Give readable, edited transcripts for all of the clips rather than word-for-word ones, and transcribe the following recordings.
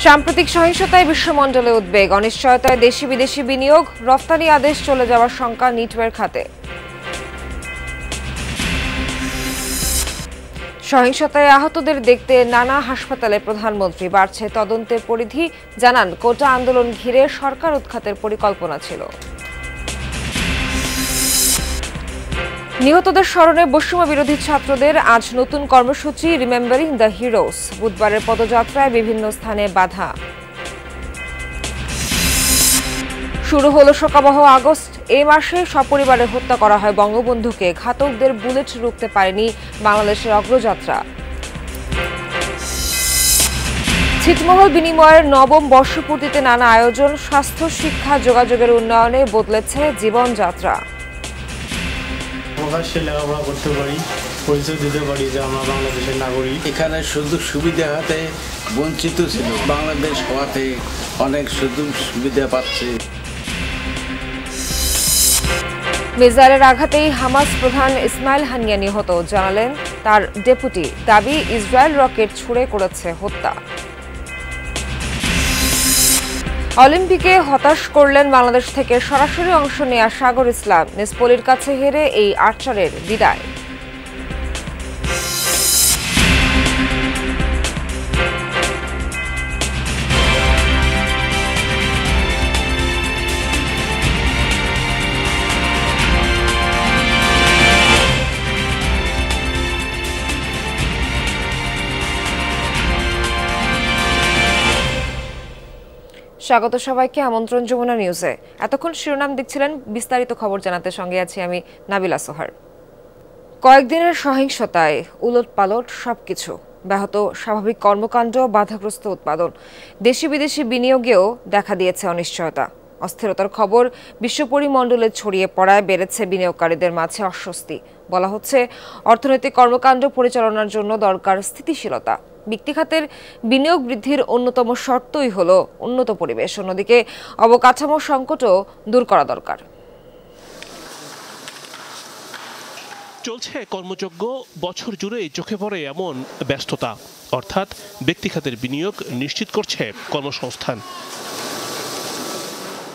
সাম্প্রতিক সহিংসতায় বিশ্বমণ্ডলে উদ্বেগ, অনিশ্চয়তায় দেশি বিদেশি বিনিয়োগ, রফতানি আদেশ চলে যাওয়ার শঙ্কা নিটওয়ের খাতে। সহিংসতায় আহতদের দেখতে নানা হাসপাতালে প্রধানমন্ত্রী, বাড়ছে তদন্তের পরিধি, জানান কোটা আন্দোলন ঘিরে সরকার উৎখাতের পরিকল্পনা ছিল। নিহতদের স্মরণে বৈষম্য বিরোধী ছাত্রদের আজ নতুন কর্মসূচি রিমেম্বারিং দ্য হিরোস। বুধবারের পদযাত্রায় বিভিন্ন স্থানে বাধা। শুরু হলো শোকাবহ আগস্ট। এই মাসে সপরিবারে হত্যা করা হয় বঙ্গবন্ধুকে। ঘাতকদের বুলেট রুখতে পারেনি বাংলাদেশের অগ্রযাত্রা। ছিটমহল বিনিময়ের নবম বর্ষপূর্তিতে নানা আয়োজন। স্বাস্থ্য, শিক্ষা, যোগাযোগের উন্নয়নে বদলেছে জীবনযাত্রা। লেখাপড়া করতে পারি, পরিচয় দিতে পারি যে আমরা বাংলাদেশের নাগরিক। এখানে সুযোগ সুবিধা হাতে বঞ্চিত ছিল, বাংলাদেশ হওয়াতে অনেক সুযোগ সুবিধা পাচ্ছে। মিসাইলের আঘাতেই হামাস প্রধান ইসমাইল হানিয়া নিহত, জানালেন তার ডেপুটি। দাবি, ইসরায়েল রকেট ছুড়ে করেছে হত্যা। অলিম্পিকে হতাশ করলেন বাংলাদেশ থেকে সরাসরি অংশ নেয়া সাগর ইসলাম। নেসপোলির কাছে হেরে এই আর্চারের বিদায়। স্বাগত সবাইকে আমন্ত্রণ যমুনা নিউজে। এতক্ষণ শিরোনাম দেখছিলেন, বিস্তারিত খবর জানাতে সঙ্গে আছি আমি নাবিলা সোহার। কয়েকদিনের সহিংসতায় উলটপালট সবকিছু, ব্যাহত স্বাভাবিক কর্মকাণ্ড, বাধাগ্রস্ত উৎপাদন, দেশি বিদেশি বিনিয়োগেও দেখা দিয়েছে অনিশ্চয়তা। অস্থিরতার খবর বিশ্ব পরিমণ্ডলে ছড়িয়ে পড়ায় বেড়েছে বিনিয়োগকারীদের মাঝে অস্বস্তি। বলা হচ্ছে, অর্থনৈতিক কর্মকাণ্ড পরিচালনার জন্য দরকার স্থিতিশীলতা। ব্যক্তিখাতের বিনিয়োগ বৃদ্ধির অন্যতম শর্তই হল উন্নত পরিবেশ। অন্যদিকে অবকাঠামো সংকটও দূর করা দরকার। চলছে কর্মযজ্ঞ, বছর জুড়েই চোখে পড়ে এমন ব্যস্ততা, অর্থাৎ ব্যক্তিখাতের বিনিয়োগ নিশ্চিত করছে কর্মসংস্থান।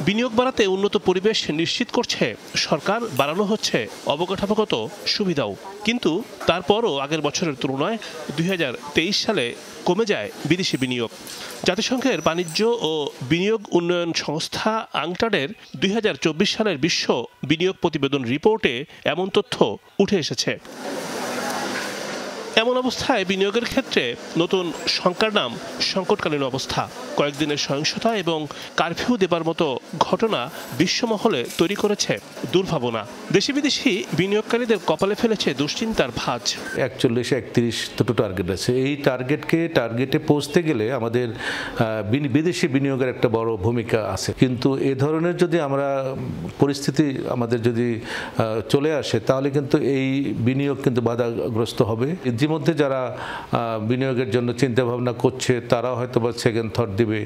বিনিয়োগ বাড়াতে উন্নত পরিবেশ নিশ্চিত করছে সরকার, বাড়ানো হচ্ছে অবকাঠামোগত সুবিধাও। কিন্তু তারপরও আগের বছরের তুলনায় 2023 সালে কমে যায় বিদেশি বিনিয়োগ। জাতিসংঘের বাণিজ্য ও বিনিয়োগ উন্নয়ন সংস্থা আংটাডের 2024 সালের বিশ্ব বিনিয়োগ প্রতিবেদন রিপোর্টে এমন তথ্য উঠে এসেছে। এমন অবস্থায় বিনিয়োগের ক্ষেত্রে নতুন শঙ্কার নাম সংকটকালীন অবস্থা। কয়েকদিনের সহিংসতা এবং কারফিউ দেবার মতো ঘটনা বিশ্বমহলে তৈরি করেছে দুর্ভাবনা। দেশি বিদেশি বিনিয়োগকারীদের কপালে ফেলেছে দুশ্চিন্তার ভাঁজ। 41-31 দুটো টার্গেট আছে। এই টার্গেটে পৌঁছতে গেলে আমাদের বিদেশি বিনিয়োগের একটা বড় ভূমিকা আছে। কিন্তু এ ধরনের যদি আমরা পরিস্থিতি আমাদের যদি চলে আসে, তাহলে কিন্তু এই বিনিয়োগ কিন্তু বাধাগ্রস্ত হবে। ইতিমধ্যে যারা বিনিয়োগের জন্য চিন্তা ভাবনা করছে, তারা হয়তো বা সেকেন্ড থট দিবে।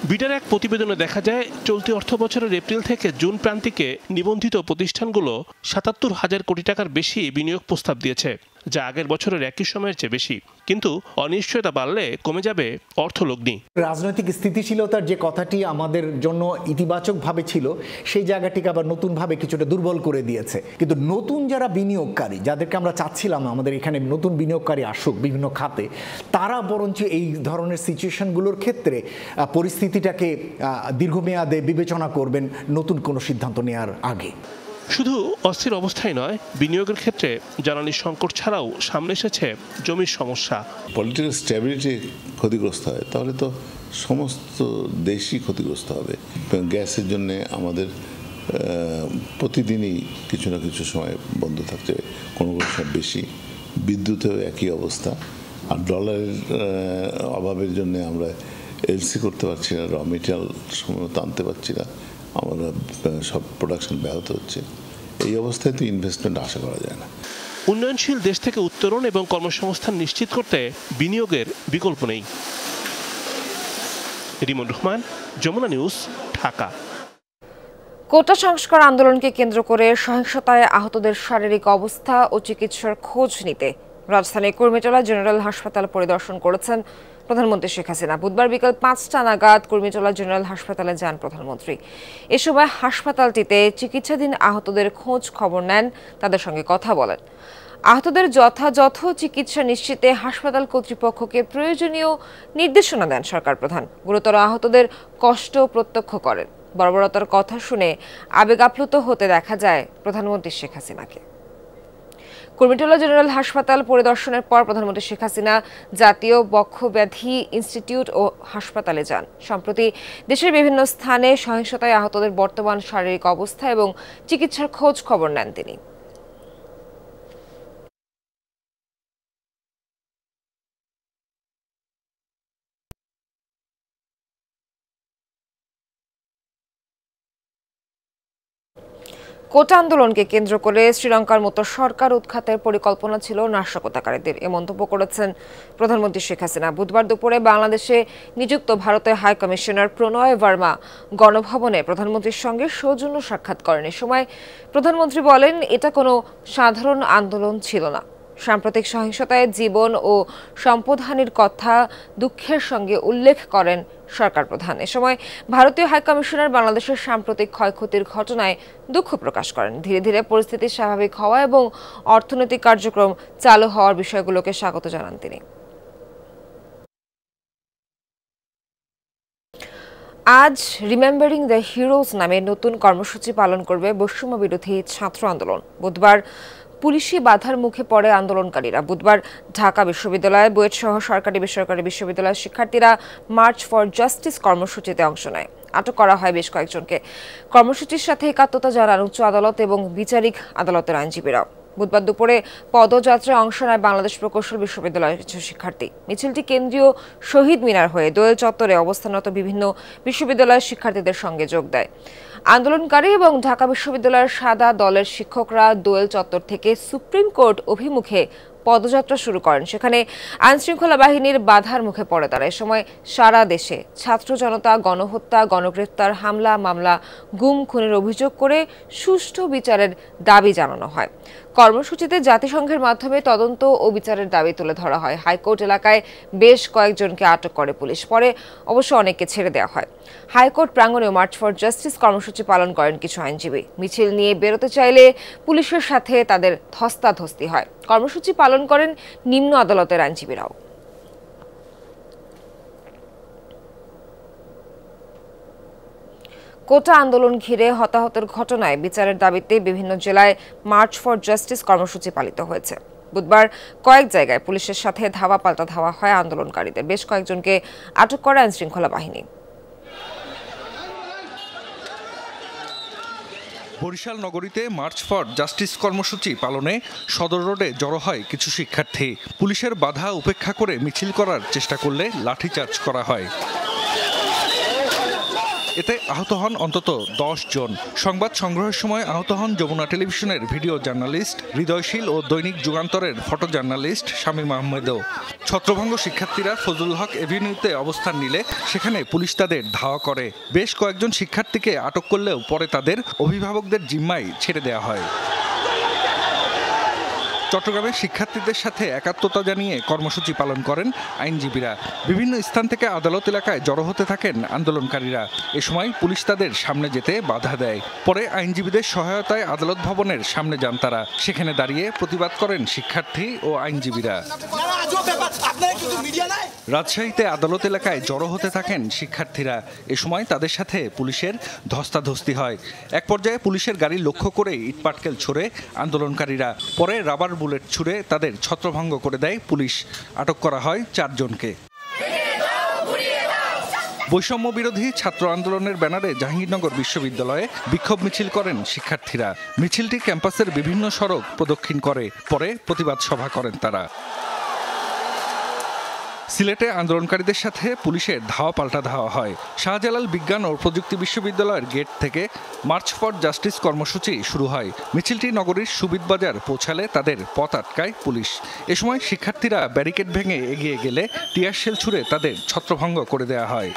বিটার এক প্রতিবেদনে দেখা যায়, চলতি অর্থ বছরের এপ্রিল থেকে জুন প্রান্তিকে নিবন্ধিত প্রতিষ্ঠানগুলো 77,000 কোটি টাকার বেশি বিনিয়োগ প্রস্তাব দিয়েছে, যা আগের বছরের একই সময়ের চেয়ে বেশি। কিন্তু অনিশ্চয়তা বাড়লে কমে যাবে অর্থলগ্নি। রাজনৈতিক স্থিতিশীলতার যে কথাটি আমাদের জন্য ইতিবাচকভাবে ছিল, সেই জায়গাটিকে আবার নতুনভাবে কিছুটা দুর্বল করে দিয়েছে। কিন্তু নতুন যারা বিনিয়োগকারী, যাদেরকে আমরা চাচ্ছিলাম আমাদের এখানে নতুন বিনিয়োগকারী আসুক বিভিন্ন খাতে, তারা বরঞ্চ এই ধরনের সিচুয়েশনগুলোর ক্ষেত্রে পরিস্থিতিটাকে দীর্ঘমেয়াদে বিবেচনা করবেন নতুন কোনো সিদ্ধান্ত নেওয়ার আগে। শুধু অস্থির অবস্থায় নয়, বিনিয়োগের ক্ষেত্রে জ্বালানি সংকট ছাড়াও সামনে এসেছে জমির সমস্যা। পলিটিক্যাল স্ট্যাবিলিটি ক্ষতিগ্রস্ত হয়, তাহলে তো সমস্ত দেশই ক্ষতিগ্রস্ত হবে। গ্যাসের জন্য আমাদের প্রতিদিনই কিছু না কিছু সময় বন্ধ থাকতে হবে, কোনো সময় বেশি। বিদ্যুতেও একই অবস্থা। আর ডলারের অভাবের জন্য আমরা এলসি করতে পারছি না, র মেটেরিয়াল সময়মতো আনতে পারছি না, আমরা সব প্রোডাকশন ব্যাহত হচ্ছে। এই অবস্থায় তো ইনভেস্টমেন্ট আশা করা যায় না। উন্নয়নশীল দেশ থেকে উত্তরণ এবং কর্মসংস্থান নিশ্চিত করতে বিনিয়োগের বিকল্প নেই। রিমন রহমান, যমুনা নিউজ, ঢাকা। কোটা সংস্কার আন্দোলনকে কেন্দ্র করে সহিংসতায় আহতদের শারীরিক অবস্থা ও চিকিৎসার খোঁজ নিতে রাজধানীর কুর্মিটোলা জেনারেল হাসপাতাল পরিদর্শন করেছেন প্রধানমন্ত্রী শেখ হাসিনা। বুধবার বিকাল 5টা নাগাদ কুর্মিটোলা জেনারেল হাসপাতালে যান প্রধানমন্ত্রী। এ সময় হাসপাতালটিতে চিকিৎসাধীন আহতদের খোঁজ খবর নেন, তাদের সঙ্গে কথা বলেন। আহতদের যথাযথ চিকিৎসা নিশ্চিতে হাসপাতাল কর্তৃপক্ষকে প্রয়োজনীয় নির্দেশনা দেন সরকার প্রধান। গুরুতর আহতদের কষ্ট প্রত্যক্ষ করেন। বর্বরতার কথা শুনে আবেগ আপ্লুত হতে দেখা যায় প্রধানমন্ত্রী শেখ হাসিনাকে। কুর্মিটোলা জেনারেল হাসপাতাল পরিদর্শনের পর প্রধানমন্ত্রী শেখ হাসিনা জাতীয় বক্ষব্যাধি ইনস্টিটিউট ও হাসপাতালে যান। সম্প্রতি দেশের বিভিন্ন স্থানে সহিংসতায় আহতদের বর্তমান শারীরিক অবস্থা এবং চিকিৎসার খোঁজ খবর নেন তিনি। কোটা আন্দোলনকে কেন্দ্র করে শ্রীলঙ্কার মতো সরকার উৎখাতের পরিকল্পনা ছিল নাশকতাকারীদের, এ মন্তব্য করেছেন প্রধানমন্ত্রী শেখ হাসিনা। বুধবার দুপুরে বাংলাদেশে নিযুক্ত ভারতের হাই কমিশনার প্রণয় ভার্মা গণভবনে প্রধানমন্ত্রীর সঙ্গে সৌজন্য সাক্ষাৎ করেন। এ সময় প্রধানমন্ত্রী বলেন, এটা কোনো সাধারণ আন্দোলন ছিল না। সাম্প্রতিক সহিংসতায় জীবন ও সম্পদহানির কথা দুঃখের সঙ্গে উল্লেখ করেন সরকার প্রধান। এ সময় ভারতীয় হাইকমিশনার বাংলাদেশের সাম্প্রতিক ক্ষয়ক্ষতির ঘটনায় দুঃখ প্রকাশ করেন। ধীরে ধীরে পরিস্থিতি স্বাভাবিক হওয়া এবং অর্থনৈতিক কার্যক্রম চালু হওয়ার বিষয়গুলোকে স্বাগত জানান তিনি। আজ রিমেম্বারিং দ্য হিরোজ নামে নতুন কর্মসূচি পালন করবে বৈষম্য বিরোধী ছাত্র আন্দোলন। বুধবার পুলিশি বাধার মুখে পড়ে আন্দোলনকারীরা। বুধবার ঢাকা বিশ্ববিদ্যালয়, বুয়েট সহ সরকারি বেসরকারি বিশ্ববিদ্যালয়ের শিক্ষার্থীরা মার্চ ফর জাস্টিস কর্মসূচিতে অংশ নেয়। আটক করা হয় বেশ কয়েকজনকে। কর্মসূচির সাথে একাত্মতা জানান উচ্চ আদালত এবং বিচারিক আদালতের আইনজীবীরাও। বুধবার দুপুরে পদযাত্রায় অংশ নেয় বাংলাদেশ প্রকৌশল বিশ্ববিদ্যালয়ের কিছু শিক্ষার্থী। মিছিলটি কেন্দ্রীয় শহীদ মিনার হয়ে দোয়েল চত্বরে অবস্থানরত বিভিন্ন বিশ্ববিদ্যালয়ের শিক্ষার্থীদের সঙ্গে যোগ দেয়। আন্দোলনকারী এবং ঢাকা বিশ্ববিদ্যালয়ের সাদা দলের শিক্ষকরা দোয়েল চত্বর থেকে সুপ্রিম কোর্ট অভিমুখে পদযাত্রা শুরু করেন। সেখানে আইনশৃঙ্খলা বাহিনীর বাধার মুখে পড়ে তারা। এ সময় সারা দেশে ছাত্র জনতা গণহত্যা, গণগ্রেফতার, হামলা, মামলা, গুম খুনের অভিযোগ করে সুষ্ঠু বিচারের দাবি জানানো হয়। কর্মসূচিতে জাতিসংঘের মাধ্যমে তদন্ত ও বিচারের দাবি তুলে ধরা হয়। হাইকোর্ট এলাকায় বেশ কয়েকজনকে আটক করে পুলিশ, পরে অবশ্য অনেককে ছেড়ে দেওয়া হয়। হাইকোর্ট প্রাঙ্গণেও মার্চ ফর জাস্টিস কর্মসূচি পালন করেন কিছু আইনজীবী। মিছিল নিয়ে বেরোতে চাইলে পুলিশের সাথে তাদের ধস্তাধস্তি হয়। কর্মসূচি পালন করেন নিম্ন আদালতের আইনজীবীরাও। কোটা আন্দোলন ঘিরে হতাহতের ঘটনায় বিচারের দাবিতে বিভিন্ন জেলায় মার্চ ফর জাস্টিস কর্মসূচি পালিত হয়েছে। বুধবার কয়েক জায়গায় পুলিশের সাথে ধাওয়া পাল্টা ধাওয়া হয় আন্দোলনকারীদের। বেশ কয়েকজনকে আটক করে আইনশৃঙ্খলা বাহিনী। বরিশাল নগরীতে মার্চ ফর জাস্টিস কর্মসূচি পালনে সদর রোডে জড়ো হয় কিছু শিক্ষার্থী। পুলিশের বাধা উপেক্ষা করে মিছিল করার চেষ্টা করলে লাঠিচার্জ করা হয়। এতে আহত হন অন্তত 10 জন। সংবাদ সংগ্রহের সময় আহত হন যমুনা টেলিভিশনের ভিডিও জার্নালিস্ট হৃদয়শীল ও দৈনিক যুগান্তরের ফটো জার্নালিস্ট শামীম আহমেদও। ছত্রভঙ্গ শিক্ষার্থীরা ফজলুল হক এভিনিউতে অবস্থান নিলে সেখানে পুলিশ তাদের ধাওয়া করে। বেশ কয়েকজন শিক্ষার্থীকে আটক করলেও পরে তাদের অভিভাবকদের জিম্মায় ছেড়ে দেওয়া হয়। চট্টগ্রামে শিক্ষার্থীদের সাথে একাত্মতা জানিয়ে কর্মসূচি পালন করেন আইনজীবীরা। বিভিন্ন স্থান থেকে আদালত এলাকায় জড়ো হতে থাকেন আন্দোলনকারীরা। এ সময় পুলিশ তাদের সামনে যেতে বাধা দেয়। পরে আইনজীবীদের সহায়তায় আদালত ভবনের সামনে যান তারা। সেখানে দাঁড়িয়ে প্রতিবাদ করেন শিক্ষার্থী ও আইনজীবীরা। রাজশাহীতে আদালত এলাকায় জড়ো হতে থাকেন শিক্ষার্থীরা। এ সময় তাদের সাথে পুলিশের ধস্তাধস্তি হয়। এক পর্যায়ে পুলিশের গাড়ি লক্ষ্য করে ইটপাটকেল ছুড়ে আন্দোলনকারীরা। পরে রাবার বুলেট ছুড়ে তাদের ছত্রভঙ্গ করে দেয় পুলিশ। আটক করা হয় 4 জনকে। বৈষম্য বিরোধী ছাত্র আন্দোলনের ব্যানারে জাহাঙ্গীরনগর বিশ্ববিদ্যালয়ে বিক্ষোভ মিছিল করেন শিক্ষার্থীরা। মিছিলটি ক্যাম্পাসের বিভিন্ন সড়ক প্রদক্ষিণ করে। পরে প্রতিবাদ সভা করেন তারা। সিলেটে আন্দোলনকারীদের সাথে পুলিশের ধাওয়া পাল্টা ধাওয়া হয়। শাহজালাল বিজ্ঞান ও প্রযুক্তি বিশ্ববিদ্যালয়ের গেট থেকে মার্চ ফর জাস্টিস কর্মসূচি শুরু হয়। মিছিলটি নগরীর সুবিদ বাজার পৌঁছালে তাদের পথ আটকায় পুলিশ। এ সময় শিক্ষার্থীরা ব্যারিকেড ভেঙে এগিয়ে গেলে টিয়ার শেল ছুড়ে তাদের ছত্রভঙ্গ করে দেওয়া হয়।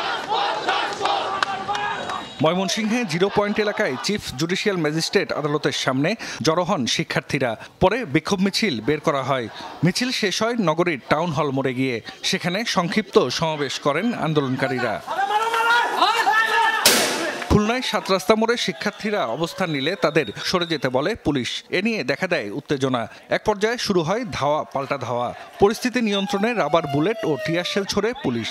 ময়মনসিংহে 0 পয়েন্ট এলাকায় চিফ জুডিশিয়াল ম্যাজিস্ট্রেট আদালতের সামনে জড়ো হন শিক্ষার্থীরা। পরে বিক্ষোভ মিছিল বের করা হয়। মিছিল শেষ হয় নগরীর টাউন হল মোড়ে গিয়ে। সেখানে সংক্ষিপ্ত সমাবেশ করেন আন্দোলনকারীরা। খুলনায় 7 রাস্তা মোড়ে শিক্ষার্থীরা অবস্থান নিলে তাদের সরে যেতে বলে পুলিশ। এ নিয়ে দেখা দেয় উত্তেজনা। এক পর্যায়ে শুরু হয় ধাওয়া পাল্টা ধাওয়া। পরিস্থিতি নিয়ন্ত্রণে রাবার বুলেট ও টিয়ার শেল ছোড়ে পুলিশ।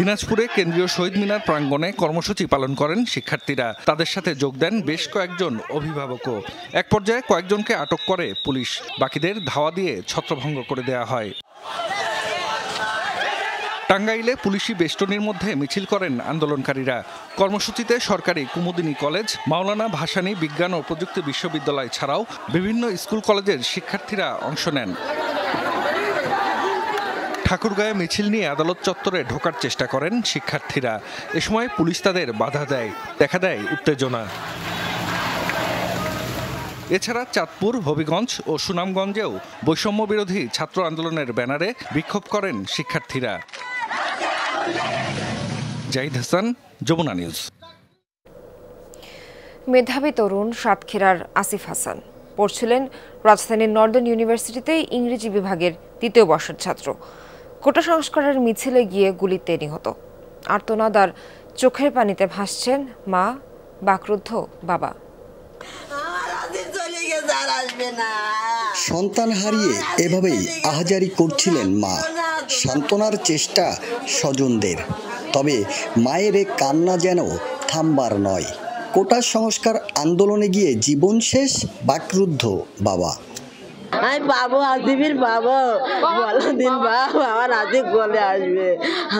দিনাজপুরে কেন্দ্রীয় শহীদ মিনার প্রাঙ্গণে কর্মসূচি পালন করেন শিক্ষার্থীরা। তাদের সাথে যোগ দেন বেশ কয়েকজন অভিভাবকও। এক পর্যায়ে কয়েকজনকে আটক করে পুলিশ। বাকিদের ধাওয়া দিয়ে ছত্রভঙ্গ করে দেওয়া হয়। টাঙ্গাইলে পুলিশি বেষ্টনীর মধ্যে মিছিল করেন আন্দোলনকারীরা। কর্মসূচিতে সরকারি কুমুদিনী কলেজ, মাওলানা ভাসানী বিজ্ঞান ও প্রযুক্তি বিশ্ববিদ্যালয় ছাড়াও বিভিন্ন স্কুল কলেজের শিক্ষার্থীরা অংশ নেন। ঠাকুরগাঁয়ে মিছিল নিয়ে আদালত চত্বরে ঢোকার চেষ্টা করেন শিক্ষার্থীরা। এ সময় পুলিশ তাদের বাধা দেয়। দেখা দেয় উত্তেজনা। এছাড়া চাঁদপুর, হবিগঞ্জ ও সুনামগঞ্জেও বৈষম্য বিরোধী ছাত্র আন্দোলনের ব্যানারে বিক্ষোভ করেন শিক্ষার্থীরা। জাহিদ হাসান, যমুনা নিউজ। মেধাবী তরুণ সাতক্ষীরার আসিফ হাসান পড়ছিলেন রাজধানীর নর্দার্ন ইউনিভার্সিটিতে ইংরেজি বিভাগের 2য় বর্ষের ছাত্র। কোটা সংস্কারের মিছিলে গিয়ে গুলিতে নিহত। আর্তনাদ আর চোখের পানিতে ভাসছেন মা, বাকরুদ্ধ বাবা। সন্তান হারিয়ে এভাবেই আহাজারি করছিলেন মা। সান্ত্বনার চেষ্টা স্বজনদের, তবে মায়ের এ কান্না যেন থামবার নয়। কোটা সংস্কার আন্দোলনে গিয়ে জীবন শেষ বাকরুদ্ধ বাবা। আমি বাবু আসিফির বাবা বলা দিন বাবা আমার আসিফ গলে আসবে,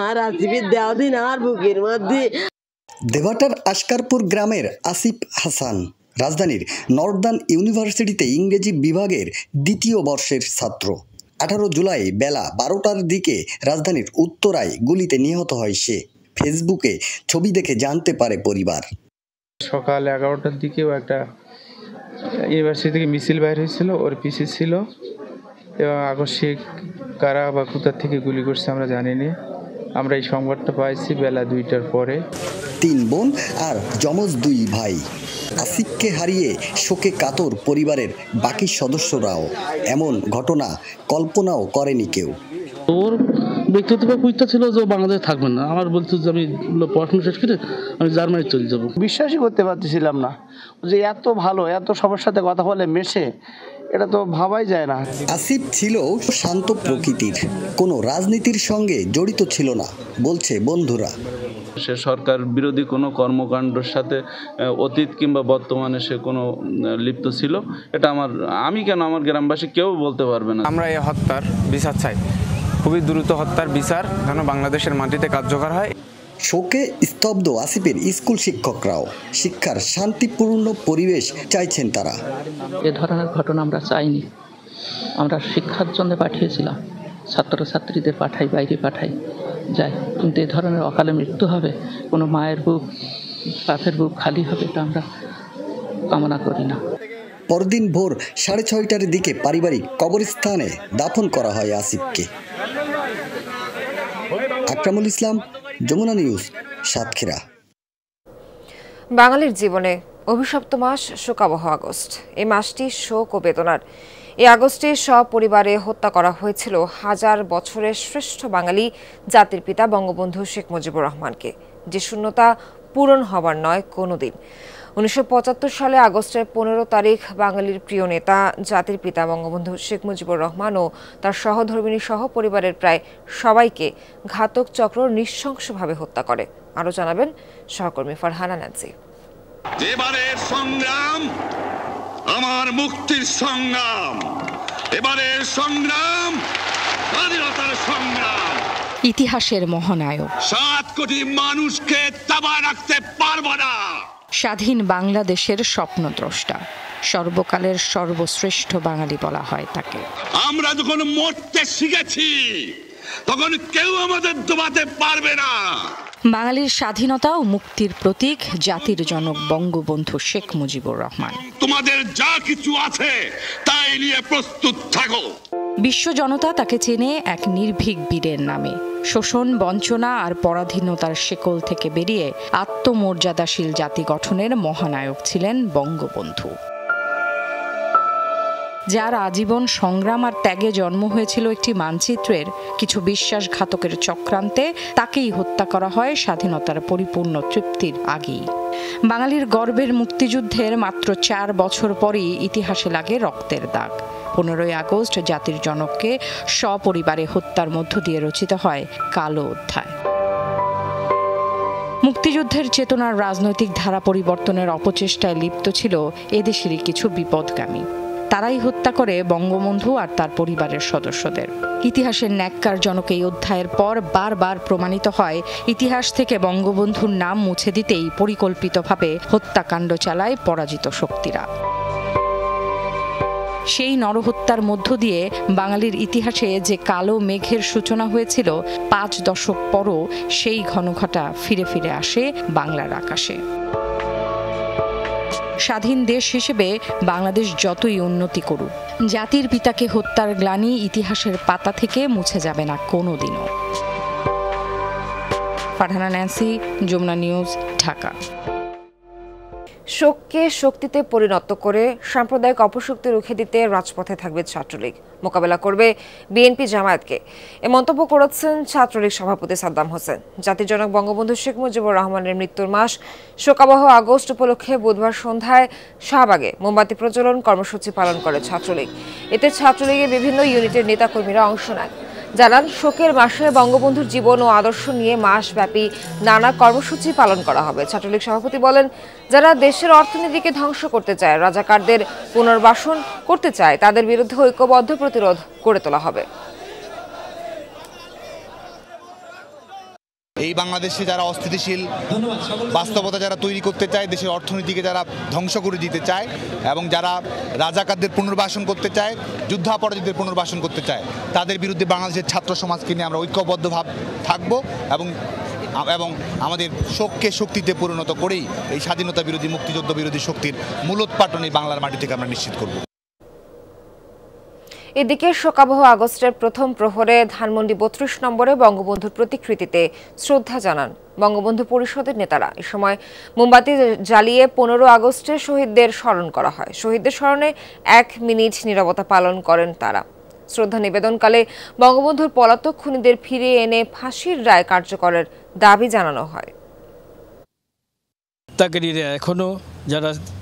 আর আসিফির দেওয়া দিন আমার বুকের মধ্যে। দেভাটার আসকারপুর গ্রামের আসিফ হাসান রাজধানীর নর্দার্ন ইউনিভার্সিটিতে ইংরেজি বিভাগের 2য় বর্ষের ছাত্র। 18 জুলাই বেলা 12টার দিকে রাজধানীর উত্তরায় গুলিতে নিহত হয় সে। ফেসবুকে ছবি দেখে জানতে পারে পরিবার। সকাল 11টার দিকেও একটা ইউনিভার্সিটি থেকে মিছিল বাইর হয়েছিল, ওর পিছে ছিল এবং আকস্মিক কারা বা কোথা থেকে গুলি করছে আমরা জানিনি। আমরা এই সংবাদটা পাইছি বেলা 2টার পরে। 3 বোন আর যমজ 2 ভাই। আসিফকে হারিয়ে শোকে কাতর পরিবারের বাকি সদস্যরাও। এমন ঘটনা কল্পনাও করেনি কেউ। ওর ব্যক্তিগতভাবে ইচ্ছা ছিল যে বাংলাদেশে থাকবেন না। আমার বলতো যে আমি পড়াশোনা শেষ করে আমি জার্মানি চলে যাব। বিশ্বাসই করতে পারতেছিলাম না যে এত ভালো, এত সবার সাথে কথা বলে মেশে, এটা তো ভাবাই যায় না। আসিফ ছিল শান্ত প্রকৃতির, কোনো রাজনীতির সঙ্গে জড়িত ছিল না বলছে বন্ধুরা। সে সরকার বিরোধী কোনো কর্মকাণ্ডের সাথে অতীত কিংবা বর্তমানে সে কোনো লিপ্ত ছিল, এটা আমি কেন আমার গ্রামবাসী কেউ বলতে পারবে না। আমরা এই হত্যার বিচার চাই, খুবই দ্রুত হত্যার বিচার যেন বাংলাদেশের মাটিতে কার্যকর হয়। শোকে স্তব্ধ আসিফের স্কুল শিক্ষকরাও। শিক্ষার শান্তিপূর্ণ পরিবেশ চাইছেন তারা। এ ধরনের ঘটনা আমরা চাইনি। আমরা শিক্ষার জন্য পাঠিয়েছিলাম, ছাত্রছাত্রীদের পাঠাই, বাইরে পাঠাই, যাই, কিন্তু এ ধরনের অকালে মৃত্যু হবে, কোনো মায়ের বুক, বাপের বুক খালি হবে, এটা আমরা কামনা করি না। পরদিন ভোর 6:30টার দিকে পারিবারিক কবরস্থানে দাফন করা হয় আসিফকে। আকরামুল ইসলাম, যমুনা নিউজ, সাতক্ষীরা। বাঙালির জীবনে অভিশপ্ত মাস শোকাবহ আগস্ট। এই মাসটি শোক ও বেদনার। এই আগস্টে সপরিবারে হত্যা করা হয়েছিল হাজার বছরের শ্রেষ্ঠ বাঙালি জাতির পিতা বঙ্গবন্ধু শেখ মুজিবুর রহমানকে, যে শূন্যতা পূরণ হবার নয় কোনোদিন। 1975 সালে আগস্টের 15 তারিখ বাঙালির প্রিয় নেতা জাতির পিতা বঙ্গবন্ধু শেখ মুজিবুর রহমান ও তার সহধর্মিণী সহ পরিবারের প্রায় সবাইকে ঘাতক চক্র নৃশংসভাবে হত্যা করে। আরও জানাবেন সহকর্মী ফারহানা নাজি। এবারের সংগ্রাম আমার মুক্তির সংগ্রাম, এবারের সংগ্রাম স্বাধীনতার সংগ্রাম। ইতিহাসের মহানায়ক 7 কোটি মানুষকে দাবায় রাখতে পারব না। স্বাধীন বাংলাদেশের স্বপ্নদ্রষ্টা, সর্বকালের সর্বশ্রেষ্ঠ বাঙালি বলা হয় তাকে। আমরা যখন মরতে শিখেছি তখন কেউ আমাদের দবাতে পারবে না। বাঙালির স্বাধীনতা ও মুক্তির প্রতীক জাতির জনক বঙ্গবন্ধু শেখ মুজিবুর রহমান। তোমাদের যা কিছু আছে তাই নিয়ে প্রস্তুত থাকো। বিশ্ব জনতা তাকে চেনে এক নির্ভীক বীরের নামে। শোষণ, বঞ্চনা আর পরাধীনতার শেকল থেকে বেরিয়ে আত্মমর্যাদাশীল জাতি গঠনের মহানায়ক ছিলেন বঙ্গবন্ধু, যার আজীবন সংগ্রাম আর ত্যাগে জন্ম হয়েছিল একটি মানচিত্রের। কিছু বিশ্বাসঘাতকের চক্রান্তে তাকেই হত্যা করা হয় স্বাধীনতার পরিপূর্ণ তৃপ্তির আগেই। বাঙালির গর্বের মুক্তিযুদ্ধের মাত্র 4 বছর পরই ইতিহাসে লাগে রক্তের দাগ। 15ই আগস্ট জাতির জনককে সপরিবারে হত্যার মধ্য দিয়ে রচিত হয় কালো অধ্যায়। মুক্তিযুদ্ধের চেতনার রাজনৈতিক ধারা পরিবর্তনের অপচেষ্টায় লিপ্ত ছিল এদেশেরই কিছু বিপদগামী। তারাই হত্যা করে বঙ্গবন্ধু আর তার পরিবারের সদস্যদের। ইতিহাসের ন্যাক্কারজনক এই অধ্যায়ের পর বারবার প্রমাণিত হয়, ইতিহাস থেকে বঙ্গবন্ধুর নাম মুছে দিতেই পরিকল্পিতভাবে হত্যাকাণ্ড চালায় পরাজিত শক্তিরা। সেই নরহত্যার মধ্য দিয়ে বাঙালির ইতিহাসে যে কালো মেঘের সূচনা হয়েছিল, 5 দশক পরও সেই ঘনঘটা ফিরে ফিরে আসে বাংলার আকাশে। স্বাধীন দেশ হিসেবে বাংলাদেশ যতই উন্নতি করুক, জাতির পিতাকে হত্যার গ্লানি ইতিহাসের পাতা থেকে মুছে যাবে না কোনোদিনও। Farhana Nancy, Jamuna News, Dhaka. শোককে শক্তিতে পরিণত করে সাম্প্রদায়িক অপশক্তি রুখে দিতে রাজপথে থাকবে ছাত্রলীগ, মোকাবেলা করবে বিএনপি জামায়াতকে। এ মন্তব্য করেছেন ছাত্রলীগ সভাপতি সাদ্দাম হোসেন। জাতির জনক বঙ্গবন্ধু শেখ মুজিবুর রহমানের মৃত্যুর মাস শোকাবহ আগস্ট উপলক্ষে বুধবার সন্ধ্যায় শাহবাগে মোমবাতি প্রজ্বলন কর্মসূচি পালন করে ছাত্রলীগ। এতে ছাত্রলীগের বিভিন্ন ইউনিটের নেতাকর্মীরা অংশ নেন। জানান, শোকের মাসে বঙ্গবন্ধুর জীবন ও আদর্শ নিয়ে মাসব্যাপী নানা কর্মসূচি পালন করা হবে। ছাত্রলীগ সভাপতি বলেন, যারা দেশের অর্থনীতিকে ধ্বংস করতে চায়, রাজাকারদের পুনর্বাসন করতে চায়, তাদের বিরুদ্ধে ঐক্যবদ্ধ প্রতিরোধ গড়ে তোলা হবে। এই বাংলাদেশে যারা অস্থিতিশীল বাস্তবতা যারা তৈরি করতে চায়, দেশের অর্থনীতিকে যারা ধ্বংস করে দিতে চায় এবং যারা রাজাকারদের পুনর্বাসন করতে চায়, যুদ্ধাপরাধীদের পুনর্বাসন করতে চায়, তাদের বিরুদ্ধে বাংলাদেশের ছাত্র সমাজকে নিয়ে আমরা ঐক্যবদ্ধভাবে থাকব এবং আমাদের শোককে শক্তিতে পরিণত করেই এই স্বাধীনতা বিরোধী, মুক্তিযুদ্ধ বিরোধী শক্তির মূলোৎপাটনই বাংলার মাটি থেকে আমরা নিশ্চিত করব। এদিকে শোকাবহ আগস্টের প্রথম প্রহরে ধানমন্ডি 32 নম্বরে বঙ্গবন্ধুর প্রতিকৃতিতে শ্রদ্ধা জানান বঙ্গবন্ধু পরিষদের নেতারা। এ সময় মোমবাতি জ্বালিয়ে 15 আগস্টের শহীদদের স্মরণ করা হয়। শহীদদের স্মরণে 1 মিনিট নীরবতা পালন করেন তারা। শ্রদ্ধা নিবেদনকালে বঙ্গবন্ধুর পলাতক খুনিদের ফিরিয়ে এনে ফাঁসির রায় কার্যকরের দাবি জানানো হয়। হত্যাকারীরা এখনও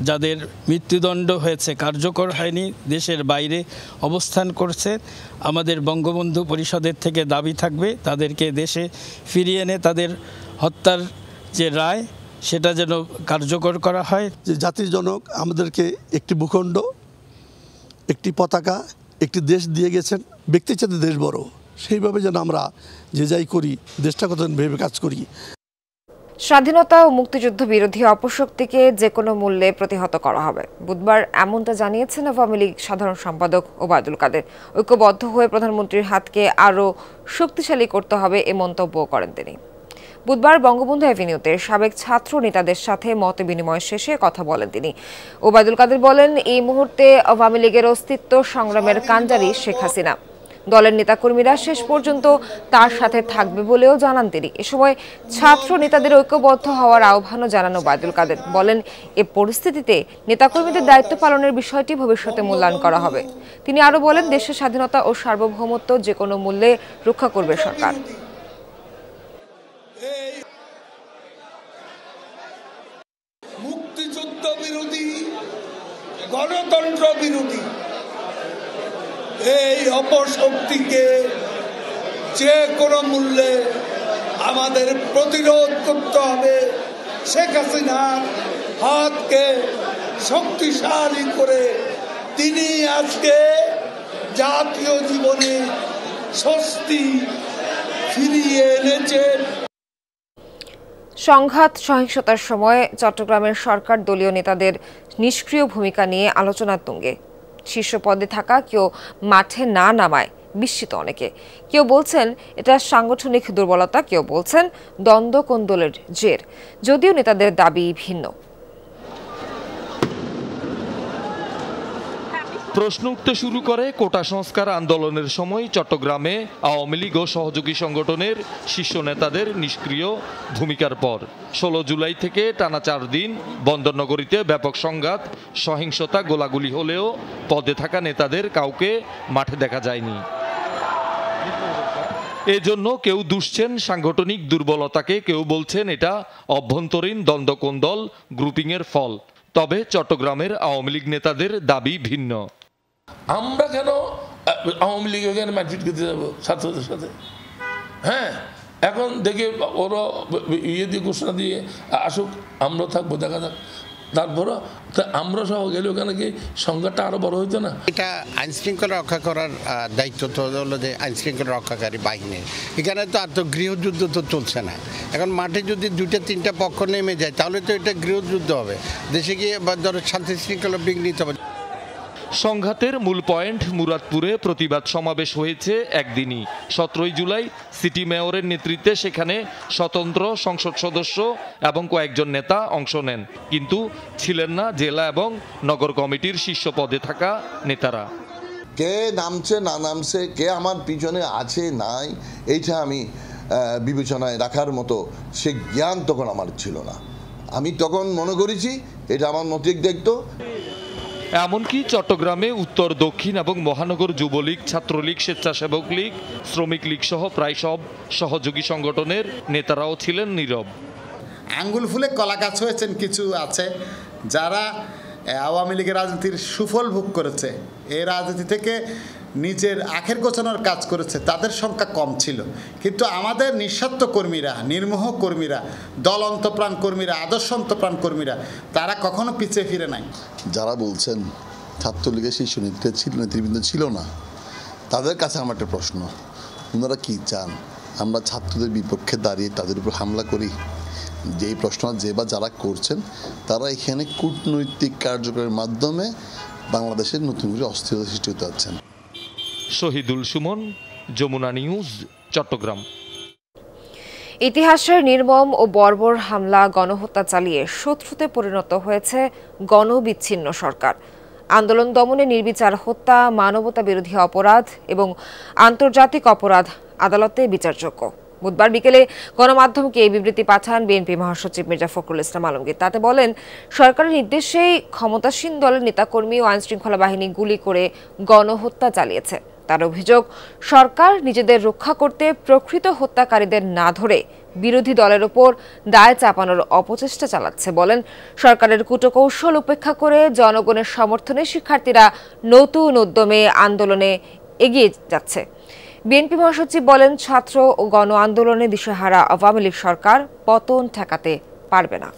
যাদের মৃত্যুদণ্ড হয়েছে, কার্যকর হয়নি, দেশের বাইরে অবস্থান করছে, আমাদের বঙ্গবন্ধু পরিষদের থেকে দাবি থাকবে তাদেরকে দেশে ফিরিয়ে এনে তাদের হত্যার যে রায় সেটা যেন কার্যকর করা হয়। যে জাতির জনক আমাদেরকে একটি ভূখণ্ড, একটি পতাকা, একটি দেশ দিয়ে গেছেন। ব্যক্তির সাথে দেশ বড়, সেইভাবে যেন আমরা যে যাই করি দেশটা কত ভেবে কাজ করি। স্বাধীনতা ও মুক্তিযুদ্ধ বিরোধী অপশক্তিকে যে কোনো মূল্যে প্রতিহত করা হবে, বুধবার এমনটা জানিয়েছেন আওয়ামী লীগ সাধারণ সম্পাদক ওবায়দুল কাদের। ঐক্যবদ্ধ হয়ে প্রধানমন্ত্রীর হাতকে আরও শক্তিশালী করতে হবে এ মন্তব্য করেন তিনি। বুধবার বঙ্গবন্ধু অ্যাভিনিউতে সাবেক ছাত্র নেতাদের সাথে মত বিনিময় শেষে কথা বলেন তিনি। ওবায়দুল কাদের বলেন, এই মুহূর্তে আওয়ামী লীগের অস্তিত্ব সংগ্রামের কাণ্ডারি শেখ হাসিনা। দলের নেতাকর্মীরা শেষ পর্যন্ত তার সাথে থাকবে বলেও জানান তিনি। এ সময় ছাত্র নেতাদের ঐক্যবদ্ধ হওয়ার আহ্বানও জানান ওবায়দুল কাদের। বলেন, এ পরিস্থিতিতে নেতাকর্মীদের দায়িত্ব পালনের বিষয়টি ভবিষ্যতে মূল্যায়ন করা হবে। তিনি আরও বলেন, দেশের স্বাধীনতা ও সার্বভৌমত্ব যে কোনো মূল্যে রক্ষা করবে সরকার। মুক্তিযুদ্ধ বিরোধী, গণতন্ত্র বিরোধী এই অপশক্তিকে যে কোনো মূল্যে আমাদের প্রতিরোধ করতে হবে। শেখ হাসিনার হাতকে শক্তিশালী করে তিনি আজকে জাতীয় জীবনে স্বস্তি ফিরিয়ে এনেছেন। সংঘাত সহিংসতার সময় চট্টগ্রামের সরকার দলীয় নেতাদের নিষ্ক্রিয় ভূমিকা নিয়ে আলোচনার তুঙ্গে। শীর্ষ পদে থাকা কেউ মাঠে না নামায় বিস্মিত অনেকে। কেউ বলছেন এটা সাংগঠনিক দুর্বলতা, কেউ বলছেন দ্বন্দ্ব কোন্দলের জের, যদিও নেতাদের দাবি ভিন্ন। প্রশ্ন উঠতে শুরু করে কোটা সংস্কার আন্দোলনের সময় চট্টগ্রামে আওয়ামী লীগ ও সহযোগী সংগঠনের শীর্ষ নেতাদের নিষ্ক্রিয় ভূমিকার পর 16 জুলাই থেকে টানা 4 দিন বন্দরনগরীতে ব্যাপক সংঘাত, সহিংসতা, গোলাগুলি হলেও পদে থাকা নেতাদের কাউকে মাঠে দেখা যায়নি। এজন্য কেউ দুষছেন সাংগঠনিক দুর্বলতাকে, কেউ বলছেন এটা অভ্যন্তরীণ দ্বন্দ্ব-কোন্দল গ্রুপিংয়ের ফল। তবে চট্টগ্রামের আওয়ামী লীগ নেতাদের দাবি ভিন্ন। আমরা কেন আওয়ামী লীগ এখানে মারপিট করতে যাবো ছাত্রদের সাথে? হ্যাঁ, এখন দেখে ওরা ইয়ে দিয়ে ঘোষণা দিয়ে আসুক, আমরাও থাকবো, দেখা যাক। তারপরও আমরা সহ গেলে ওখানে কি সংঘাতটা আরো বড় হইতো না? এটা আইন শৃঙ্খলা রক্ষা করার দায়িত্ব তো হলো যে আইন শৃঙ্খলা রক্ষাকারী বাহিনীর। এখানে তো আর তো গৃহযুদ্ধ তো চলছে না। এখন মাঠে যদি 2-3টা পক্ষ নেমে যায় তাহলে তো এটা গৃহযুদ্ধ হবে, দেশে গিয়ে ধরো শান্তি শৃঙ্খলা বিঘ্নিত হবে। সংঘাতের মূল পয়েন্ট মুরাদপুরে প্রতিবাদ সমাবেশ হয়েছে একদিনই। 17 জুলাই সিটি মেয়রের নেতৃত্বে সেখানে স্বতন্ত্র সংসদ সদস্য এবং কয়েকজন নেতা অংশ নেন, কিন্তু ছিলেন না জেলা এবং নগর কমিটির শীর্ষ পদে থাকা নেতারা। কে নামছে না নামছে, কে আমার পিছনে আছে নাই, এইটা আমি বিবেচনায় রাখার মতো সে জ্ঞান তখন আমার ছিল না। আমি তখন মনে করেছি এটা আমার মতিক দেখতো। এমনকি চট্টগ্রামে উত্তর, দক্ষিণ এবং মহানগর যুবলীগ, ছাত্রলীগ, স্বেচ্ছাসেবক লীগ, শ্রমিক লীগ সহ প্রায় সব সহযোগী সংগঠনের নেতারাও ছিলেন নীরব। আঙ্গুল ফুলে কলা গাছ হয়েছেন কিছু আছে যারা আওয়ামী লীগের রাজনীতির সুফল ভোগ করেছে, এই রাজনীতি থেকে নিজের আখের গোছানোর কাজ করেছে, তাদের সংখ্যা কম ছিল। কিন্তু আমাদের নিঃস্বার্থ কর্মীরা, নির্মোহ কর্মীরা, দল অন্তপ্রাণ কর্মীরা, আদর্শ অন্তপ্রাণ কর্মীরা, তারা কখনো পিছিয়ে ফিরে নাই। যারা বলছেন ছাত্রলীগের শীর্ষ নেতৃবৃন্দ ছিল না, তাদের কাছে আমার একটা প্রশ্ন, ওনারা কি চান? আমরা ছাত্রদের বিপক্ষে দাঁড়িয়ে তাদের উপর হামলা করি? যেই প্রশ্ন যে বা যারা করছেন তারা এখানে কূটনৈতিক কার্যক্রমের মাধ্যমে বাংলাদেশের নতুন করে অস্থিরতা সৃষ্টি হতে যাচ্ছেন। শহীদুল সুমন, যমুনা নিউজ, চট্টগ্রাম। ইতিহাসের নির্মম ও বর্বর হামলা, গণহত্যা চালিয়ে শত্রুতে পরিণত হয়েছে গণবিচ্ছিন্ন সরকার। আন্দোলন দমনে নির্বিচার হত্যা, মানবতা বিরোধী অপরাধ এবং আন্তর্জাতিক অপরাধ আদালতে বিচারযোগ্য। বুধবার বিকেলে গণমাধ্যমকে এই বিবৃতি পাঠান বিএনপি মহাসচিব মির্জা ফখরুল ইসলাম আলমগীর। তাতে বলেন, সরকারের নির্দেশেই ক্ষমতাসীন দলের নেতাকর্মী ও আইনশৃঙ্খলা বাহিনী গুলি করে গণহত্যা চালিয়েছে। তার অভিযোগ, সরকার নিজেদের রক্ষা করতে প্রকৃত হত্যাকারীদের না ধরে বিরোধী দলের ওপর দায় চাপানোর অপচেষ্টা চালাচ্ছে। বলেন, সরকারের কূটকৌশল উপেক্ষা করে জনগণের সমর্থনে শিক্ষার্থীরা নতুন উদ্যমে আন্দোলনে এগিয়ে যাচ্ছে। বিএনপি মহাসচিব বলেন, ছাত্র ও গণ আন্দোলনে দিশেহারা আওয়ামী লীগ সরকার পতন ঠেকাতে পারবে না।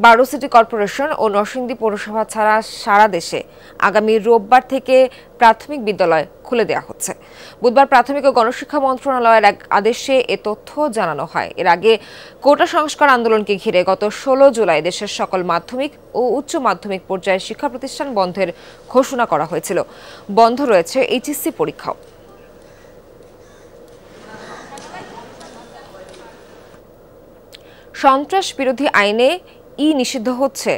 12 সিটি কর্পোরেশন ও নরসিংদী পৌরসভা ছাড়া সারা দেশে আগামী রোববার থেকে প্রাথমিক বিদ্যালয় খুলে দেওয়া হচ্ছে। বুধবার প্রাথমিক ও গণশিক্ষা মন্ত্রণালয়ের এক আদেশে এ তথ্য জানানো হয়। এর আগে কোটা সংস্কার আন্দোলনকে ঘিরে গত 16 জুলাই দেশের সকল মাধ্যমিক ও উচ্চ মাধ্যমিক পর্যায়ের শিক্ষা প্রতিষ্ঠান বন্ধের ঘোষণা করা হয়েছিল। বন্ধ রয়েছে এইচএসসি পরীক্ষাও। সন্ত্রাস বিরোধী আইনে নিষিদ্ধ হচ্ছে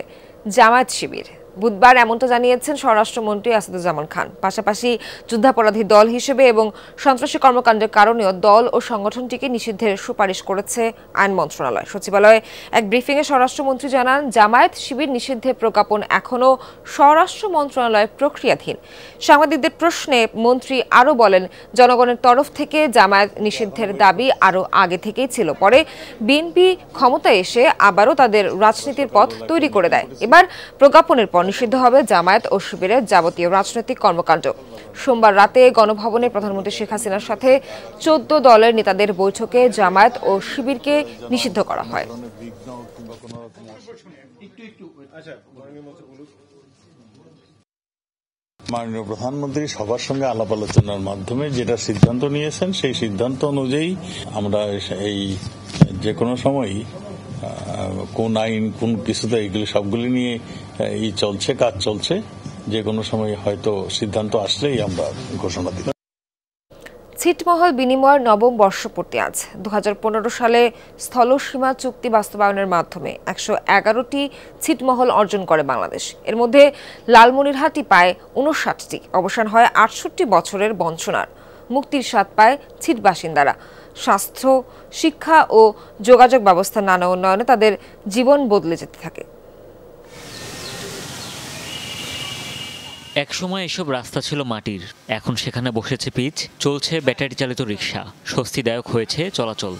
জামায়াত শিবির। বুধবার এমনটা জানিয়েছেন স্বরাষ্ট্রমন্ত্রী আসাদুজ্জামান খান। পাশাপাশি যুদ্ধাপরাধী দল হিসেবে এবং সন্ত্রাসী কর্মকাণ্ডের কারণেও দল ও সংগঠনটিকে নিষিদ্ধের সুপারিশ করেছে আইন মন্ত্রণালয়। সচিবালয়ে এক ব্রিফিংয়ে স্বরাষ্ট্রমন্ত্রী জানান, জামায়াত শিবির নিষিদ্ধের প্রজ্ঞাপন এখনও স্বরাষ্ট্র মন্ত্রণালয়ে প্রক্রিয়াধীন। সাংবাদিকদের প্রশ্নে মন্ত্রী আরও বলেন, জনগণের তরফ থেকে জামায়াত নিষিদ্ধের দাবি আরও আগে থেকেই ছিল। পরে বিএনপি ক্ষমতায় এসে আবারও তাদের রাজনীতির পথ তৈরি করে দেয়। এবার প্রজ্ঞাপনের পর নিষিদ্ধ হবে জামায়াত ও শিবিরের যাবতীয় রাজনৈতিক কর্মকাণ্ড। সোমবার রাতে গণভবনে প্রধানমন্ত্রী শেখ হাসিনার সাথে 14 দলের নেতাদের বৈঠকে জামায়াত ও শিবিরকে নিষিদ্ধ করা হয়। মাননীয় প্রধানমন্ত্রী সবার সঙ্গে আলাপ আলোচনার মাধ্যমে যেটা সিদ্ধান্ত নিয়েছেন, সেই সিদ্ধান্ত অনুযায়ী আমরা এই যে কোনো সময়ই কোন আইন কোন কিছুতে এগুলি সবগুলি নিয়ে কাজ চলছে। যে কোনো সময় হয়তো সিদ্ধান্ত আসলেই আমরা ঘোষণা দিব। ছিটমহল বিনিময়ের নবম বর্ষপূর্তি আজ। 2015 সালে স্থলসীমা চুক্তি বাস্তবায়নের মাধ্যমে 111টি ছিটমহল অর্জন করে বাংলাদেশ। এর মধ্যে লালমনিরহাটই পায় 59টি। অবসান হয় 68 বছরের বঞ্চনার। মুক্তির স্বাদ পায় ছিট বাসিন্দারা। স্বাস্থ্য, শিক্ষা ও যোগাযোগ ব্যবস্থার নানা উন্নয়নে তাদের জীবন বদলে যেতে থাকে। একসময় এসব রাস্তা ছিল মাটির, এখন সেখানে বসেছে পিচ, চলছে ব্যাটারি চালিত রিক্সা, স্বস্তিদায়ক হয়েছে চলাচল।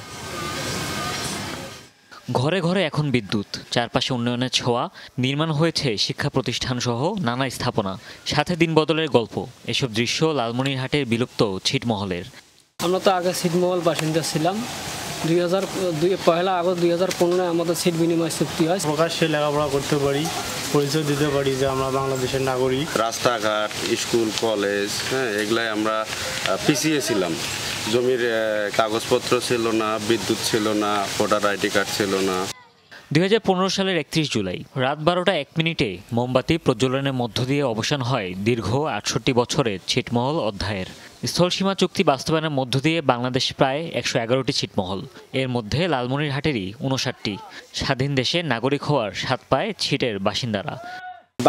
ঘরে ঘরে এখন বিদ্যুৎ, চারপাশে উন্নয়নের ছোঁয়া, নির্মাণ হয়েছে শিক্ষা প্রতিষ্ঠান সহ নানা স্থাপনা, সাথে দিন বদলের গল্প। এসব দৃশ্য লালমনিরহাটের বিলুপ্ত ছিটমহলের। আমরা তো আগে ছিটমহল বাসিন্দা ছিলাম। 1 আগস্ট 2015 আমাদের সিট বিনিময় চুক্তি হয়। প্রকাশ্যে লেখাপড়া করতে পারি, পরিচয় দিতে পারি যে আমরা বাংলাদেশের নাগরিক। রাস্তাঘাট, স্কুল, কলেজ, এগুলাই আমরা পিছিয়ে ছিলাম। জমির কাগজপত্র ছিল না, বিদ্যুৎ ছিল না, ভোটার আইডি কার্ড ছিল না। 2015 সালের 31 জুলাই রাত 12টা 1 মিনিটে মোমবাতি প্রজ্বলনের মধ্য দিয়ে অবসান হয় দীর্ঘ 68 বছরের ছিটমহল অধ্যায়ের। স্থলসীমা চুক্তি বাস্তবায়নের মধ্য দিয়ে বাংলাদেশ প্রায় 111টি ছিটমহল, এর মধ্যে লালমনিরহাটেরই 59টি। স্বাধীন দেশে নাগরিক হওয়ার স্বাদ পায় ছিটের বাসিন্দারা।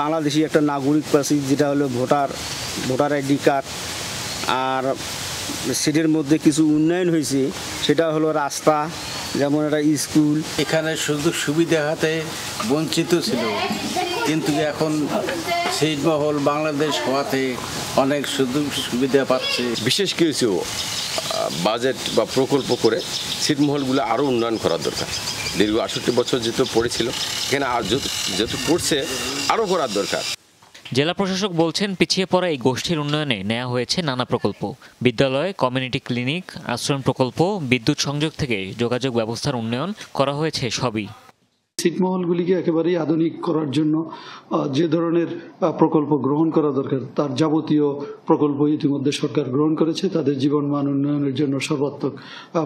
বাংলাদেশি একটা নাগরিক পাচ্ছি, যেটা হলো ভোটার আইডি কার্ড। আর সিটের মধ্যে কিছু উন্নয়ন হয়েছে, সেটা হলো রাস্তা, যেমন একটা স্কুল। এখানে সুযোগ সুবিধা হাতে বঞ্চিত ছিল, কিন্তু এখন ছিটমহল বাংলাদেশ হওয়াতে অনেক সুযোগ সুবিধা পাচ্ছে। বিশেষ কিছু বাজেট বা প্রকল্প করে ছিটমহলগুলো আরও উন্নয়ন করার দরকার। দীর্ঘ 68 বছর যেহেতু পড়েছিল, এখানে আর যেহেতু পড়ছে আরও করার দরকার। জেলা প্রশাসক বলছেন, পিছিয়ে পড়া এই গোষ্ঠীর উন্নয়নে নেওয়া হয়েছে নানা প্রকল্প। বিদ্যালয়, কমিউনিটি ক্লিনিক, আশ্রয়ণ প্রকল্প, বিদ্যুৎ সংযোগ থেকে যোগাযোগ ব্যবস্থার উন্নয়ন করা হয়েছে সবই। ছিটমহলগুলিকে একেবারেই আধুনিক করার জন্য যে ধরনের প্রকল্প গ্রহণ করা দরকার, তার যাবতীয় প্রকল্প ইতিমধ্যে সরকার গ্রহণ করেছে। তাদের জীবনমান উন্নয়নের জন্য সর্বাত্মক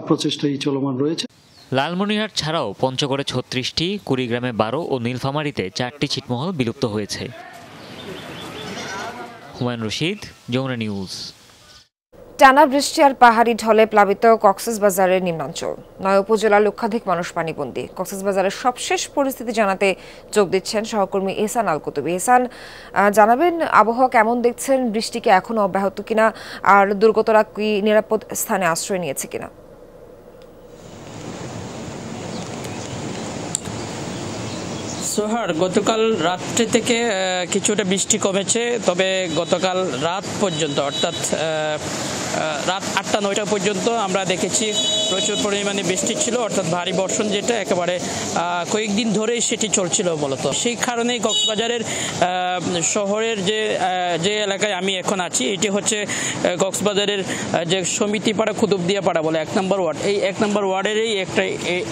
প্রচেষ্টাই চলমান রয়েছে। লালমনিরহাট ছাড়াও পঞ্চগড়ে 36টি, কুড়িগ্রামে 12 ও নীলফামারীতে 4টি ছিটমহল বিলুপ্ত হয়েছে। হুমায়ুন রশিদ, যমুনা নিউজ। টানা বৃষ্টি আর পাহাড়ি ঢলে প্লাবিত কক্সবাজারের নিম্নাঞ্চল। 9 উপজেলার লক্ষাধিক মানুষ পানিবন্দী। কক্সবাজারের সবশেষ পরিস্থিতি জানাতে যোগ দিচ্ছেন সহকর্মী এহসান আল কুতুবী। এহসান, জানাবেন আবহাওয়া কেমন দেখছেন, বৃষ্টি কি এখনো অব্যাহত কিনা, আর দুর্গতরা কি নিরাপদ স্থানে আশ্রয় নিয়েছে কিনা? সোহার, গতকাল রাত্রি থেকে কিছুটা বৃষ্টি কমেছে, তবে গতকাল রাত পর্যন্ত অর্থাৎ রাত 8টা-9টা পর্যন্ত আমরা দেখেছি প্রচুর পরিমাণে বৃষ্টি ছিল, অর্থাৎ ভারী বর্ষণ, যেটা একেবারে কয়েকদিন ধরেই সেটি চলছিল মূলত। সেই কারণেই কক্সবাজারের শহরের যে এলাকায় আমি এখন আছি, এটি হচ্ছে কক্সবাজারের যে সমিতিপাড়া কুতুবদিয়াপাড়া বলে 1 নম্বর ওয়ার্ড। এই 1 নম্বর ওয়ার্ডেরই একটা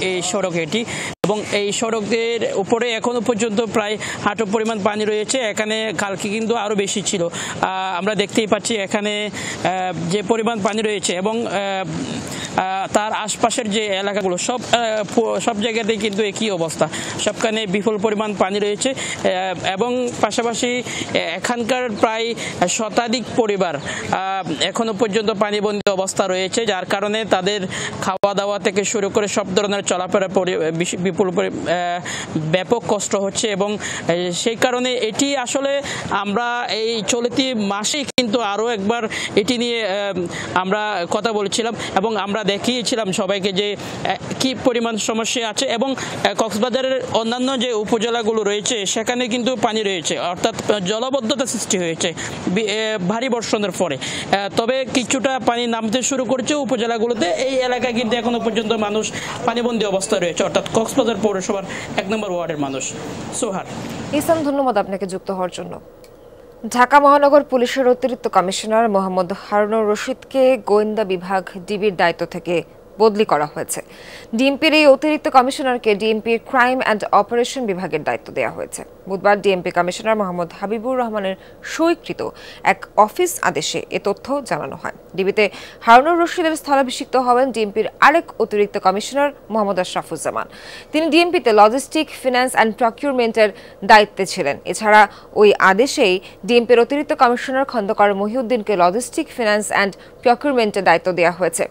এই সড়ক এটি, এবং এই সড়কের উপরে এখনো পর্যন্ত প্রায় হাঁটু পরিমাণ পানি রয়েছে। এখানে কালকে কিন্তু আরও বেশি ছিল। আমরা দেখতেই পাচ্ছি এখানে যে পরিমাণ পানি রয়েছে, এবং তার আশপাশের যে এলাকাগুলো সব জায়গাতেই কিন্তু একই অবস্থা, সবখানে বিপুল পরিমাণ পানি রয়েছে। এবং পাশাপাশি এখানকার প্রায় শতাধিক পরিবার এখনো পর্যন্ত পানিবন্দী অবস্থা রয়েছে, যার কারণে তাদের খাওয়া দাওয়া থেকে শুরু করে সব ধরনের চলাফেরা বিপুল ব্যাপক কষ্ট হচ্ছে। এবং সেই কারণে এটি আসলে আমরা এই চলতি মাসে কিন্তু আরও একবার এটি নিয়ে আমরা কথা বলছিলাম, এবং আমরা দেখিয়েছিলাম সবাইকে যে কি পরিমাণ সমস্যা আছে। এবং কক্সবাজারের অন্যান্য যে উপজেলাগুলো রয়েছে সেখানে কিন্তু পানি রয়েছে, অর্থাৎ জলবদ্ধতা সৃষ্টি হয়েছে ভারী বর্ষণের পরে। তবে কিছুটা পানি নামতে শুরু করেছে উপজেলাগুলোতে। এই এলাকায় কিন্তু এখনো পর্যন্ত মানুষ পানিবন্দী অবস্থায় রয়েছে, অর্থাৎ কক্সবাজার পৌরসভার 1 নম্বর ওয়ার্ডের মানুষ। সোহার, ইসলাম, ধন্যবাদ আপনাকে যুক্ত হওয়ার জন্য। ঢাকা মহানগর পুলিশের অতিরিক্ত কমিশনার মোহাম্মদ হারুনুর রশিদকে গোয়েন্দা বিভাগ ডিবির দায়িত্ব থেকে বদলি করা হয়েছে। ডিএমপির এই অতিরিক্ত কমিশনারকে ডিএমপির ক্রাইম অ্যান্ড অপারেশন বিভাগের দায়িত্ব দেওয়া হয়েছে। বুধবার ডিএমপি কমিশনার মোহাম্মদ হাবিবুর রহমানের সইকৃত এক অফিস আদেশে এ তথ্য জানানো হয়। ডিবিতে হারুনুর রশিদের স্থলাভিষিক্ত হবেন ডিএমপির আরেক অতিরিক্ত কমিশনার মোহাম্মদ আশরাফুজ্জামান। তিনি ডিএমপিতে লজিস্টিক, ফিন্যান্স অ্যান্ড প্রকিউরমেন্টের দায়িত্বে ছিলেন। এছাড়া ওই আদেশেই ডিএমপির অতিরিক্ত কমিশনার খন্দকার মহিউদ্দিনকে লজিস্টিক, ফিন্যান্স অ্যান্ড প্রকিউরমেন্টের দায়িত্ব দেওয়া হয়েছে।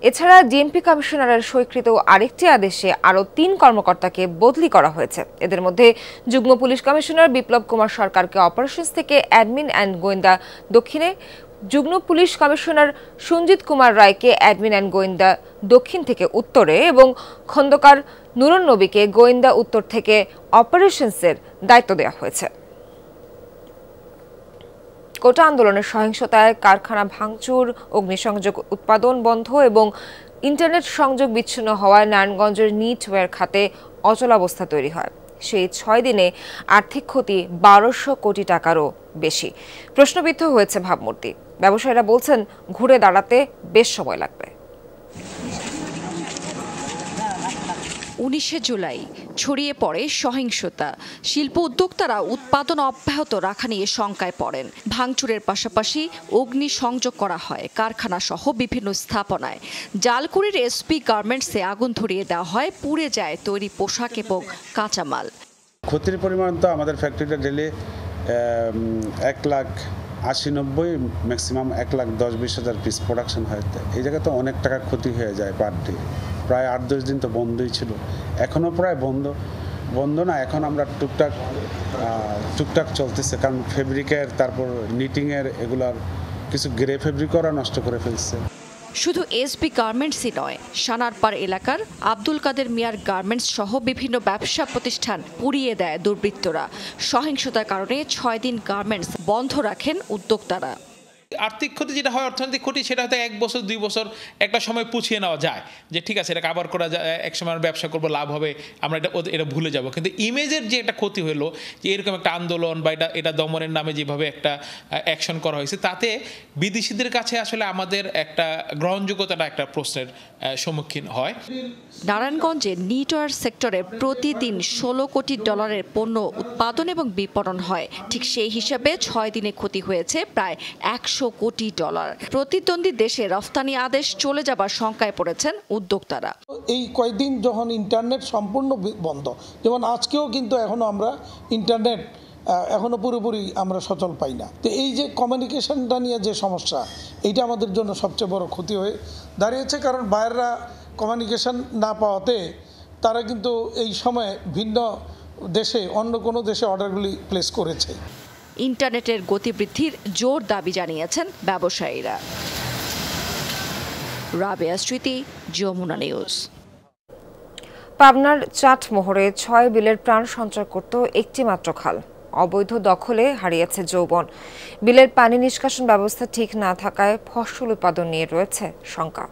এছাড়া ডিএমপি কমিশনারের সইকৃত আরেকটি আদেশে আরও 3 কর্মকর্তাকে বদলি করা হয়েছে। এদের মধ্যে যুগ্ম পুলিশ কমিশনার বিপ্লব কুমার সরকারকে অপারেশনস থেকে অ্যাডমিন অ্যান্ড গোয়েন্দা দক্ষিণে, যুগ্ম পুলিশ কমিশনার সঞ্জিত কুমার রায়কে অ্যাডমিন অ্যান্ড গোয়েন্দা দক্ষিণ থেকে উত্তরে এবং খন্দকার নুরুন নবীকে গোয়েন্দা উত্তর থেকে অপারেশনসের দায়িত্ব দেওয়া হয়েছে। কোটা আন্দোলনের সহিংসতায় কারখানা ভাঙচুর, অগ্নিসংযোগ উৎপাদন বন্ধ এবং ইন্টারনেট সংযোগ বিচ্ছিন্ন হওয়ায় নারায়ণগঞ্জের নিটওয়্যার খাতে অচলাবস্থা তৈরি হয়। সেই 6 দিনে আর্থিক ক্ষতি 1200 কোটি টাকারও বেশি। প্রশ্নবিদ্ধ হয়েছে ভাবমূর্তি। ব্যবসায়ীরা বলছেন ঘুরে দাঁড়াতে বেশ সময় লাগবে। 19 জুলাই ছড়িয়ে পড়ে সহিংসতা। শিল্প উদ্যোক্তারা উৎপাদন অব্যাহত রাখা নিয়ে শঙ্কায় পড়েন। ভাঙচুরের পাশাপাশি অগ্নি সংযোগ করা হয় কারখানা সহ বিভিন্ন স্থাপনায়। জালকুড়ির এসপি গার্মেন্টসে আগুন ধরিয়ে দেওয়া হয়, পুড়ে যায় তৈরি পোশাক এবং কাঁচামাল। ক্ষতির পরিমাণ তো আমাদের ফ্যাক্টরিটা ডেলি 1,80,90 ম্যাক্সিমাম 1,10,20,000 পিস প্রোডাকশন হয়। এই জায়গায় তো অনেক টাকা ক্ষতি হয়ে যায় পার ডে। প্রায় 8-10 দিন তো বন্ধই ছিল, এখনও প্রায় বন্ধ না। এখন আমরা টুকটাক চলতেছে, কারণ ফেব্রিকের, তারপর নিটিংয়ের, এগুলার কিছু গ্রে ফেব্রিক ওরা নষ্ট করে ফেলছে। শুধু এসপি গার্মেন্টসই নয়, সানারপাড় এলাকার আব্দুল কাদের মিয়ার গার্মেন্টস সহ বিভিন্ন ব্যবসা প্রতিষ্ঠান পুড়িয়ে দেয় দুর্বৃত্তরা। সহিংসতার কারণে 6 দিন গার্মেন্টস বন্ধ রাখেন উদ্যোক্তারা। আর্থিক ক্ষতি যেটা হয়, অর্থনৈতিক ক্ষতি, সেটা হয়তো 1 বছর 2 বছর একটা সময় পুছিয়ে নেওয়া যায়, যে ঠিক আছে এটা আবার করা যায়, এক সময় ব্যবসা করবো, লাভ হবে, আমরা এটা ভুলে যাব। কিন্তু ইমেজের যে একটা ক্ষতি হলো, যে এরকম একটা আন্দোলন বা এটা দমনের নামে যেভাবে একটা অ্যাকশন করা হয়েছে, তাতে বিদেশিদের কাছে আসলে আমাদের একটা গ্রহণযোগ্যতাটা একটা প্রশ্নের সম্মুখীন হয়। নারায়ণগঞ্জের নিটওয়্যার সেক্টরে প্রতিদিন $16 কোটি পণ্য উৎপাদন এবং বিপণন হয়। ঠিক সেই হিসাবে 6 দিনে ক্ষতি হয়েছে প্রায় $100 কোটি। প্রতিদ্বন্দ্বী দেশে রফতানি আদেশ চলে যাবার শঙ্কায় পড়েছেন উদ্যোক্তারা। এই কয়েকদিন যখন ইন্টারনেট সম্পূর্ণ বন্ধ, যেমন আজকেও কিন্তু এখনো আমরা ইন্টারনেট এখনো পুরোপুরি আমরা সচল পাই না। তো এই যে কমিউনিকেশনটা নিয়ে যে সমস্যা, এইটা আমাদের জন্য সবচেয়ে বড় ক্ষতি হয়ে দাঁড়িয়েছে। কারণ বাইরেরা কমিউনিকেশন না পাওয়াতে তারা কিন্তু এই সময়ে ভিন্ন দেশে, অন্য কোনো দেশে অর্ডারগুলি প্লেস করেছে। ইন্টারনেটের গতি বৃদ্ধির জোর দাবি জানিয়েছেন ব্যবসায়ীরা। রাবেয়া স্মৃতি, যমুনা নিউজ। পাবনার চাটমোহরে 6 বিলের প্রাণ সঞ্চার করত একটি মাত্র খাল। অবৈধ দখলে হারিয়েছে যৌবন। বিলের পানি নিষ্কাশন ব্যবস্থা ঠিক না থাকায় ফসল উৎপাদন নিয়ে রয়েছে শঙ্কা।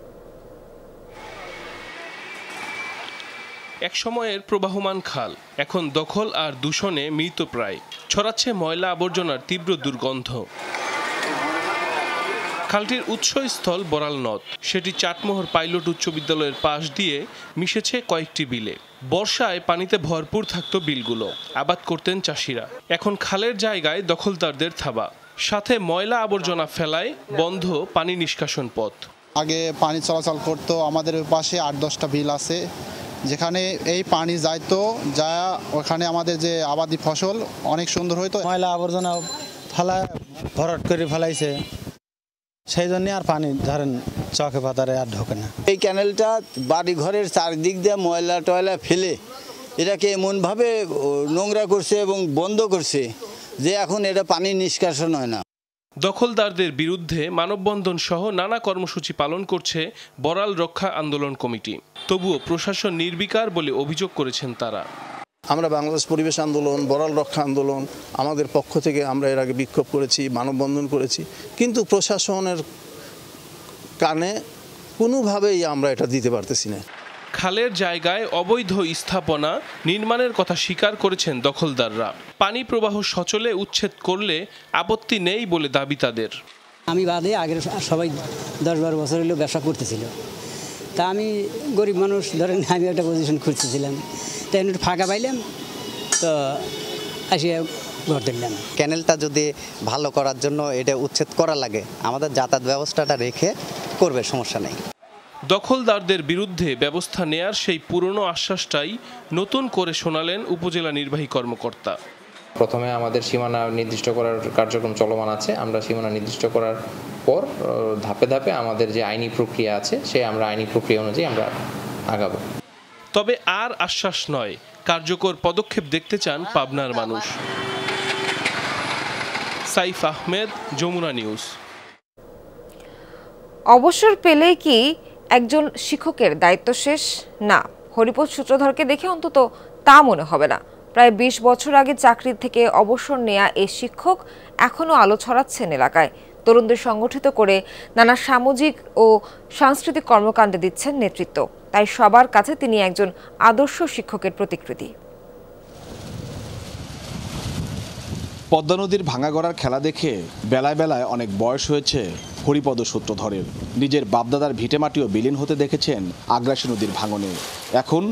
এক সময়ের প্রবাহমান খাল এখন দখল আর দূষণে মৃতপ্রায়। ছড়াচ্ছে ময়লা আবর্জনার তীব্র দুর্গন্ধ। খালটির উৎসস্থল বড়াল নদ, সেটি চাটমোহর পাইলট উচ্চ বিদ্যালয়ের পাশ দিয়ে মিশেছে কয়েকটি বিলে। বর্ষায় পানিতে ভরপুর থাকতো বিলগুলো, আবাদ করতেন চাষিরা। এখন খালের জায়গায় দখলদারদের থাবা, সাথে ময়লা আবর্জনা ফেলায় বন্ধ পানি নিষ্কাশন পথ। আগে পানি চলাচল করতো, আমাদের পাশে 8-10টা বিল আছে, যেখানে এই পানি যাইতো, যা ওখানে আমাদের যে আবাদি ফসল অনেক সুন্দর হইতো। ময়লা আবর্জনা ভরাট করে ফেলাইছে, সেই জন্য আর পানি ধরেন চকে পাতারে আর ঢোকে না। এই ক্যানেলটা বাড়ি ঘরের চারদিক দিয়ে ময়লা টয়লা ফেলে এটাকে এমনভাবে নোংরা করছে এবং বন্ধ করছে যে এখন এটা পানি নিষ্কাশন হয় না। দখলদারদের বিরুদ্ধে মানববন্ধন সহ নানা কর্মসূচি পালন করছে বড়াল রক্ষা আন্দোলন কমিটি। তবুও প্রশাসন নির্বিকার বলে অভিযোগ করেছেন তারা। আমরা বাংলাদেশ পরিবেশ আন্দোলন, বড়াল রক্ষা আন্দোলন, আমাদের পক্ষ থেকে আমরা এর আগে বিক্ষোভ করেছি, মানববন্ধন করেছি, কিন্তু প্রশাসনের কানে কোনোভাবেই আমরা এটা দিতে পারতেছি না। খালের জায়গায় অবৈধ স্থাপনা নির্মাণের কথা স্বীকার করেছেন দখলদাররা। পানি প্রবাহ সচলে উচ্ছেদ করলে আপত্তি নেই বলে দাবি তাদের। আমি বাদে আগের সবাই 10-12 বছর হলো ব্যবসা করতেছিল, তা আমি গরিব মানুষ, ধরেন আমি একটা পজিশন খুঁজতেছিলাম, তাই একটু ফাঁকা পাইলাম, তো আসিয়া ঘর দিলাম। ক্যানেলটা যদি ভালো করার জন্য এটা উচ্ছেদ করা লাগে, আমাদের যাতায়াত ব্যবস্থাটা রেখে করবে, সমস্যা নেই। দখলদারদের বিরুদ্ধে ব্যবস্থা নেয়ার সেই পুরনো আশ্বাসটাই নতুন করে শোনালেন উপজেলা নির্বাহী কর্মকর্তা। প্রথমে আমাদের সীমানা নির্দিষ্ট করার কার্যক্রম চলমান আছে। আমরা সীমানা নির্দিষ্ট করার পর ধাপে ধাপে আমাদের যে আইনি প্রক্রিয়া আছে সেই আমরা আইনি প্রক্রিয়া অনুযায়ী আমরা আগাবো। তবে আর আশ্বাস নয়, কার্যকর পদক্ষেপ দেখতে চান পাবনার মানুষ। সাইফ আহমেদ, যমুনা নিউজ। অবসর পেলে কি একজন শিক্ষকের দায়িত্ব শেষ? না, হরিপদ সূত্রধরকে দেখে অন্তত তা মনে হবে না। প্রায় ২০ বছর আগে চাকরি থেকে অবসর নেয়া এই শিক্ষক এখনও আলো ছড়াচ্ছেন এলাকায়। তরুণদের সংগঠিত করে নানা সামাজিক ও সাংস্কৃতিক কর্মকাণ্ডে দিচ্ছেন নেতৃত্ব। তাই সবার কাছে তিনি একজন আদর্শ শিক্ষকের প্রতিকৃতি। পদ্মা নদীর ভাঙাগড়ার খেলা দেখে বেলায় বেলায় অনেক বয়স হয়েছে হরিপদ সূত্রধরের। নিজের বাপদাদার ভিটেমাটিও বিলীন হতে দেখেছেন আগ্রাসী নদীর ভাঙনে। এখন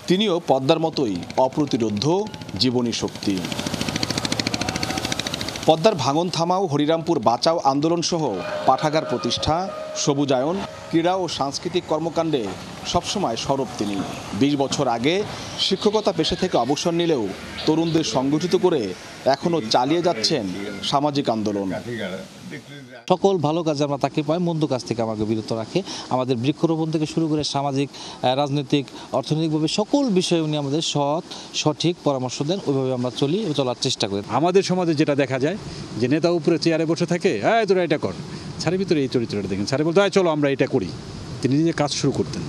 তিনিও পদ্মার মতোই অপ্রতিরোধ্য জীবনী শক্তি। পদ্মার ভাঙন থামাও, হরিরামপুর বাঁচাও আন্দোলন সহ পাঠাগার প্রতিষ্ঠা, সবুজায়ন, ক্রীড়া ও সাংস্কৃতিক কর্মকাণ্ডে সবসময় সরব তিনি। ২০ বছর আগে শিক্ষকতা পেশা থেকে অবসর নিলেও তরুণদের সংগঠিত করে এখনও চালিয়ে যাচ্ছেন সামাজিক আন্দোলন। সকল ভালো কাজে আমরা তাকে পাই, মন্দ কাজ থেকে আমাকে বিরত রাখে। আমাদের বৃক্ষরোপণ থেকে শুরু করে সামাজিক, রাজনৈতিক, অর্থনৈতিকভাবে সকল বিষয়ে উনি আমাদের সঠিক পরামর্শ দেন। ওইভাবে আমরা চলার চেষ্টা করি। আমাদের সমাজে যেটা দেখা যায় যে নেতা উপরে চেয়ারে বসে থাকে, হ্যাঁ তোরা এটা কর। স্যারের ভিতরে এই চরিত্রটা দেখেন, স্যারে বলতো হ্যাঁ চলো আমরা এটা করি। তিনি নিজে কাজ শুরু করতেন,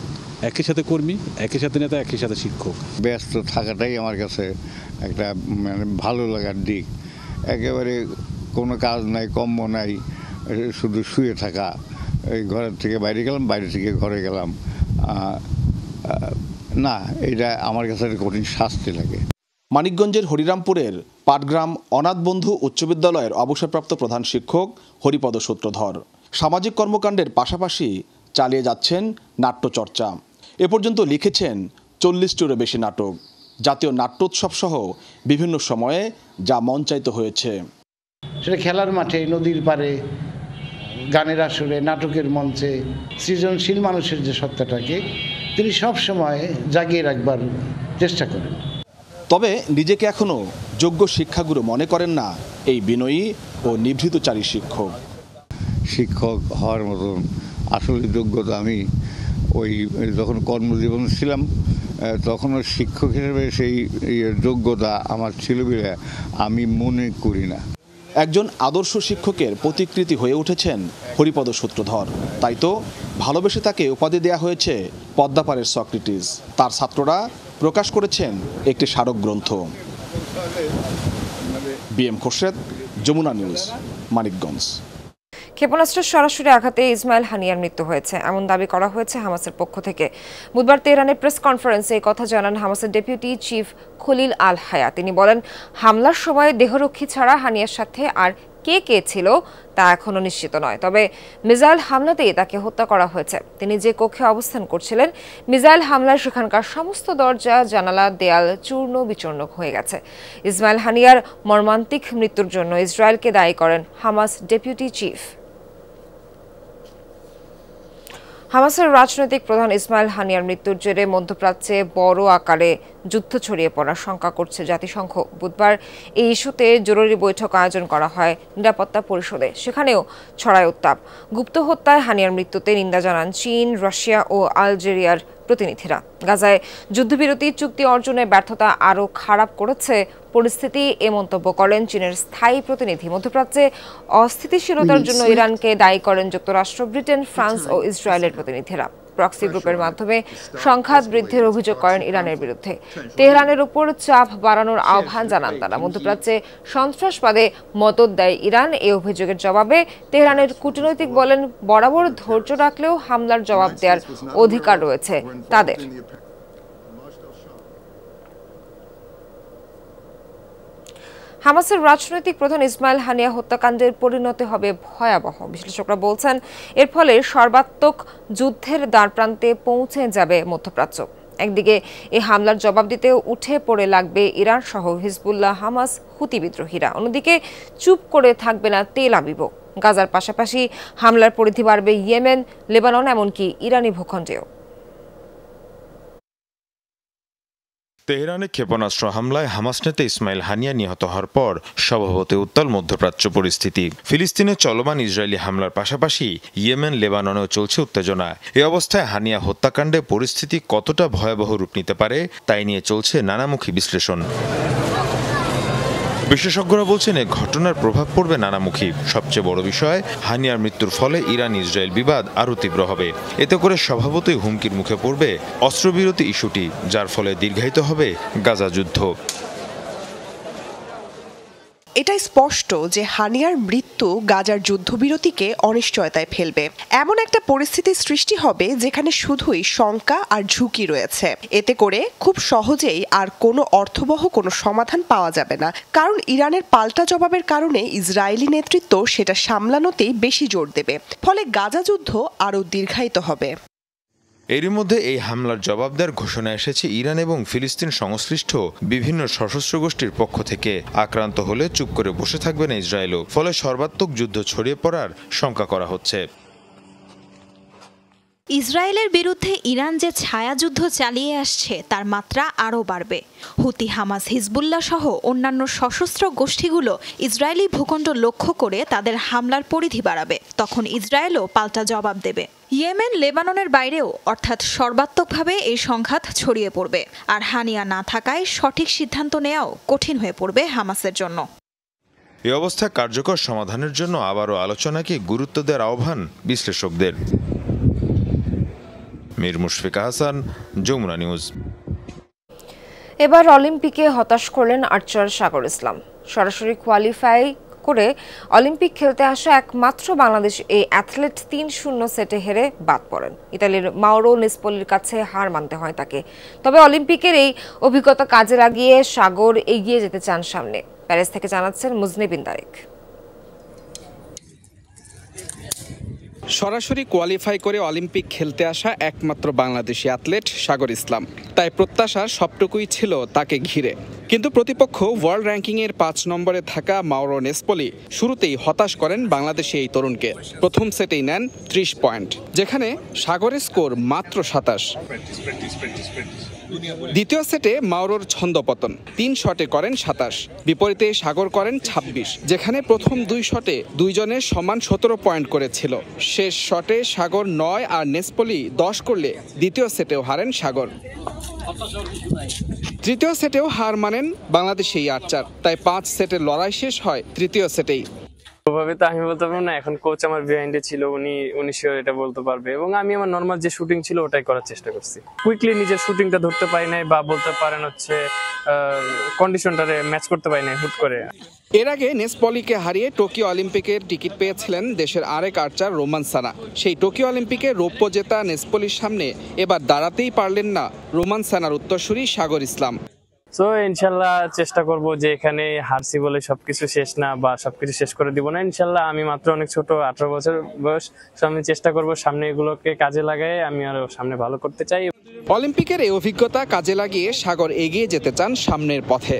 একই সাথে কর্মী, একই সাথে নেতা, একই সাথে শিক্ষক। ব্যস্ত থাকাটাই আমার কাছে একটা মানে ভালো লাগার দিক। একেবারে কোনো কাজ নাই, কম্ম নাই, শুধু শুয়ে থাকা। এই ঘরের থেকে বাইরে গেলাম, বাইরে থেকে ঘরে গেলাম, না, এটা আমার কাছে কঠিন শাস্তি লাগে। মানিকগঞ্জের হরিরামপুরের পাটগ্রাম অনাথ বন্ধু উচ্চ বিদ্যালয়ের অবসরপ্রাপ্ত প্রধান শিক্ষক হরিপদ সূত্রধর সামাজিক কর্মকাণ্ডের পাশাপাশি চালিয়ে যাচ্ছেন নাট্যচর্চা। এ পর্যন্ত লিখেছেন 40টিরও বেশি নাটক। জাতীয় নাট্যোৎসব সহ বিভিন্ন সময়ে যা মঞ্চায়িত হয়েছে, সেটা খেলার মাঠে, নদীর পাড়ে, গানের আসরে, নাটকের মঞ্চে, সৃজনশীল মানুষের যে সত্তাটাকে তিনি সব সময় জাগিয়ে রাখবার চেষ্টা করেন। তবে নিজেকে এখনও যোগ্য শিক্ষাগুরু মনে করেন না এই বিনয়ী ও নিভৃতচারী শিক্ষক। শিক্ষক হওয়ার মতন আসলে যোগ্যতা আমি ওই যখন কর্মজীবন ছিলাম তখনও শিক্ষক হিসেবে সেই যোগ্যতা আমার ছিল বলে আমি মনে করি না। একজন আদর্শ শিক্ষকের প্রতিকৃতি হয়ে উঠেছেন হরিপদ সূত্রধর। তাই তো ভালোবেসে তাকে উপাধি দেয়া হয়েছে পদ্মাপাড়ের সক্রেটিস। তার ছাত্ররা প্রকাশ করেছেন একটি স্মারক গ্রন্থ। BM Khorshed, Jamuna news, Manikganj. ক্ষেপণাস্ত্রের সরাসরি আঘাতে ইসমাইল হানিয়ার মৃত্যু হয়েছে এমন দাবি করা হয়েছে হামাসের পক্ষ থেকে। বুধবার তেহরানে প্রেস কনফারেন্সে এই কথা জানান হামাসের ডেপুটি চিফ খলিল আল হায়া। তিনি বলেন, হামলার সময় দেহরক্ষী ছাড়া হানিয়ার সাথে আর কে কে ছিল তা এখনো নিশ্চিত নয়। তবে মিসাইল হামলাতেই তাকে হত্যা করা হয়েছে। তিনি যে কক্ষে অবস্থান করছিলেন, মিসাইল হামলায় সেখানকার সমস্ত দরজা, জানালা, দেয়াল চূর্ণ বিচূর্ণ হয়ে গেছে। ইসমাইল হানিয়ার মর্মান্তিক মৃত্যুর জন্য ইসরায়েলকে দায়ী করেন হামাস ডেপুটি চিফ। হামাসের রাজনৈতিক প্রধান ইসমাইল হানিয়ার মৃত্যুর জেরে মধ্যপ্রাচ্যে বড় আকারে যুদ্ধ ছড়িয়ে পড়ার শঙ্কা করছে জাতিসংঘ। বুধবার এই ইস্যুতে জরুরি বৈঠক আয়োজন করা হয় নিরাপত্তা পরিষদে। সেখানেও ছড়ায় উত্তাপ। গুপ্ত হত্যায় হানিয়ার মৃত্যুতে নিন্দা জানান চীন, রাশিয়া ও আলজেরিয়ার প্রতিনিধিরা। গাজায় যুদ্ধবিরতি চুক্তি অর্জনে ব্যর্থতা আরও খারাপ করেছে পরিস্থিতি, এ মন্তব্য করেন চীনের স্থায়ী প্রতিনিধি। মধ্যপ্রাচ্যে অস্থিতিশীলতার জন্য ইরানকে দায়ী করেন যুক্তরাষ্ট্র, ব্রিটেন, ফ্রান্স ও ইসরায়েলের প্রতিনিধিরা। প্রক্সি গ্রুপের মাধ্যমে সংঘাত বৃদ্ধির অভিযোগ করেন ইরানের বিরুদ্ধে। তেহরানের উপর চাপ বাড়ানোর আহ্বান জানান তারা। মধ্যপ্রাচ্যে সন্ত্রাসবাদে মদদ দেয় ইরান। এই অভিযোগের জবাবে তেহরানের কূটনৈতিক বলেন, বরাবর ধৈর্য রাখলেও হামলার জবাব দেওয়ার অধিকার রয়েছে তাদের। হামাসের রাজনৈতিক প্রধান ইসমাইল হানিয়া হত্যাকাণ্ডের পরিণতি হবে ভয়াবহ। বিশ্লেষকরা বলছেন এর ফলে সর্বাত্মক যুদ্ধের দ্বারপ্রান্তে পৌঁছে যাবে মধ্যপ্রাচ্য। একদিকে এই হামলার জবাব দিতে উঠে পড়ে লাগবে ইরান সহ হিজবুল্লাহ, হামাস, হুতি বিদ্রোহীরা। অন্যদিকে চুপ করে থাকবে না তেল আবিবও। গাজার পাশাপাশি হামলার পরিধি বাড়বে ইয়েমেন, লেবানন, এমনকি ইরানি ভূখণ্ডেও। তেহরানে ক্ষেপণাস্ত্র হামলায় হামাস নেতা ইসমাইল হানিয়া নিহত হওয়ার পর স্বভাবতই উত্তাল মধ্যপ্রাচ্য পরিস্থিতি। ফিলিস্তিনে চলমান ইসরায়েলি হামলার পাশাপাশি ইয়েমেন, লেবাননেও চলছে উত্তেজনা। এ অবস্থায় হানিয়া হত্যাকাণ্ডে পরিস্থিতি কতটা ভয়াবহ রূপ নিতে পারে তাই নিয়ে চলছে নানামুখী বিশ্লেষণ। বিশেষজ্ঞরা বলছেন এ ঘটনার প্রভাব পড়বে নানামুখী। সবচেয়ে বড় বিষয়, হানিয়ার মৃত্যুর ফলে ইরান ইসরায়েল বিবাদ আরও তীব্র হবে। এতে করে স্বভাবতই হুমকির মুখে পড়বে অস্ত্রবিরতি ইস্যুটি, যার ফলে দীর্ঘায়িত হবে গাজা যুদ্ধ। এটা স্পষ্ট যে হানিয়ার মৃত্যু গাজার যুদ্ধবিরতিকে অনিশ্চয়তায় ফেলবে। এমন একটা পরিস্থিতি সৃষ্টি হবে যেখানে শুধুই শঙ্কা আর ঝুঁকি রয়েছে। এতে করে খুব সহজেই আর কোনো অর্থবহ কোনো সমাধান পাওয়া যাবে না, কারণ ইরানের পাল্টা জবাবের কারণে ইসরায়েলি নেতৃত্ব সেটা সামলানোতেই বেশি জোর দেবে। ফলে গাজা যুদ্ধ আরও দীর্ঘায়িত হবে। এরই মধ্যে এই হামলার জবাব দেওয়ার ঘোষণা এসেছে ইরান এবং ফিলিস্তিন সংশ্লিষ্ট বিভিন্ন সশস্ত্র গোষ্ঠীর পক্ষ থেকে। আক্রান্ত হলে চুপ করে বসে থাকবে না ইসরায়েলও। ফলে সর্বাত্মক যুদ্ধ ছড়িয়ে পড়ার শঙ্কা করা হচ্ছে। ইসরায়েলের বিরুদ্ধে ইরান যে ছায়াযুদ্ধ চালিয়ে আসছে তার মাত্রা আরও বাড়বে। হুতি, হামাস, হিজবুল্লাহ সহ অন্যান্য সশস্ত্র গোষ্ঠীগুলো ইসরায়েলি ভূখণ্ড লক্ষ্য করে তাদের হামলার পরিধি বাড়াবে। তখন ইসরায়েলও পাল্টা জবাব দেবে। ইয়েমেন, লেবাননের বাইরেও অর্থাৎ সর্বাত্মকভাবে এই সংঘাত ছড়িয়ে পড়বে। আর হানিয়া না থাকায় সঠিক সিদ্ধান্ত নেওয়াও কঠিন হয়ে পড়বে হামাসের জন্য। এই অবস্থা কার্যকর সমাধানের জন্য আবারও আলোচনাকে গুরুত্ব দেওয়ার আহ্বান বিশ্লেষকদের। মীর মুশফিকা হাসান, যমুনা নিউজ। এবার অলিম্পিকে হতাশ করলেন আর্চার সাগর ইসলাম। সরাসরি কোয়ালিফাই করে অলিম্পিক খেলতে আসা একমাত্র বাংলাদেশ এই অ্যাথলেট ৩-০ সেটে হেরে বাদ পড়েন। ইতালির মাওরো নেসপোলির কাছে হার মানতে হয় তাকে। তবে অলিম্পিকের এই অভিজ্ঞতা কাজে লাগিয়ে সাগর এগিয়ে যেতে চান সামনে। প্যারিস থেকে জানাচ্ছেন মুজনিব বিন তারিক। সরাসরি কোয়ালিফাই করে অলিম্পিক খেলতে আসা একমাত্র বাংলাদেশি অ্যাথলেট সাগর ইসলাম। তাই প্রত্যাশার সবটুকুই ছিল তাকে ঘিরে। কিন্তু প্রতিপক্ষ ওয়ার্ল্ড র্যাঙ্কিংয়ের ৫ নম্বরে থাকা মাওরো নেসপোলি শুরুতেই হতাশ করেন বাংলাদেশি এই তরুণকে। প্রথম সেটেই নেন ৩০ পয়েন্ট, যেখানে সাগরের স্কোর মাত্র ২৭। দ্বিতীয় সেটে মাওরোর ছন্দপতন, ৩ শটে করেন ২৭, বিপরীতে সাগর করেন ২৬, যেখানে প্রথম ২ শটে দুইজনের সমান ১৭ পয়েন্ট করেছিল। শেষ শটে সাগর ৯ আর নেসপোলি ১০ করলে দ্বিতীয় সেটেও হারেন সাগর। তৃতীয় সেটেও হার মানেন বাংলাদেশি এই আর্চার। তাই ৫ সেটের লড়াই শেষ হয় তৃতীয় সেটেই। ওভাবে তো আমি বলতে পারবো না, এখন কোচ আমার বিহাইন্ডে ছিল, উনি শিওর এটা বলতে পারবে। এবং আমি আমার নর্মাল যে শুটিং ছিল ওটাই করার চেষ্টা করছি। কুইকলি নিজের শুটিংটা ধরতে পারি নাই, বা বলতে পারেন হচ্ছে কন্ডিশনটারে ম্যাচ করতে পারি নাই হুট করে। এর আগে নেসপলিকে হারিয়ে টোকিও অলিম্পিকের টিকিট পেয়েছিলেন দেশের আরেক আর্চার রোমান সানা। সেই টোকিও অলিম্পিকে রৌপ্য জেতা নেসপলির সামনে এবার দাঁড়াতেই পারলেন না রোমান সানার উত্তরসূরি সাগর ইসলাম। তো ইনশাল্লাহ চেষ্টা করব যে এখানে হারছি বলে সবকিছু শেষ না, বা সবকিছু শেষ করে দিব না। ইনশাল্লাহ আমি মাত্র অনেক ছোট, 18 বছর বয়স, আমি চেষ্টা করব সামনে এগুলোকে কাজে লাগাই আমি আরো সামনে ভালো করতে চাই। অলিম্পিকের এই অভিজ্ঞতা কাজে লাগিয়ে সাগর এগিয়ে যেতে চান সামনের পথে।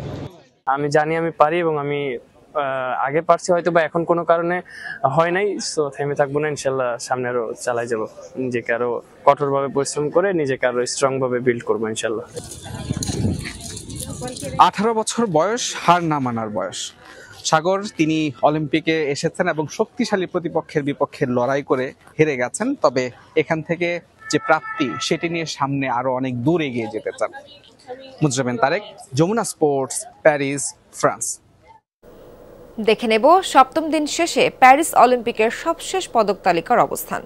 আমি জানি আমি পারি, এবং আমি আগে পারছি হয়তো বা এখন কোনো কারণে হয় নাই, সো থেমে থাকবো না। ইনশাল্লাহ সামনে আরো চালাই যাবো, নিজেকে আরো কঠোরভাবে পরিশ্রম করে নিজেকে আরো স্ট্রং ভাবে বিল্ড করবো ইনশাল্লাহ। 18 বছর বয়স, হার না মানার বয়স। সাগর তিনি অলিম্পিকে এসেছেন এবং শক্তিশালী প্রতিপক্ষের বিপক্ষে লড়াই করে হেরে গেছেন। তবে এখান থেকে যে প্রাপ্তি সেটি নিয়ে সামনে আরো অনেক দূর এগিয়ে যেতে চান। Mujnib bin Tarek, Jamuna Sports, Paris, France. দেখে নেব সপ্তম দিন শেষে প্যারিস অলিম্পিকের সবশেষ পদক তালিকার অবস্থান।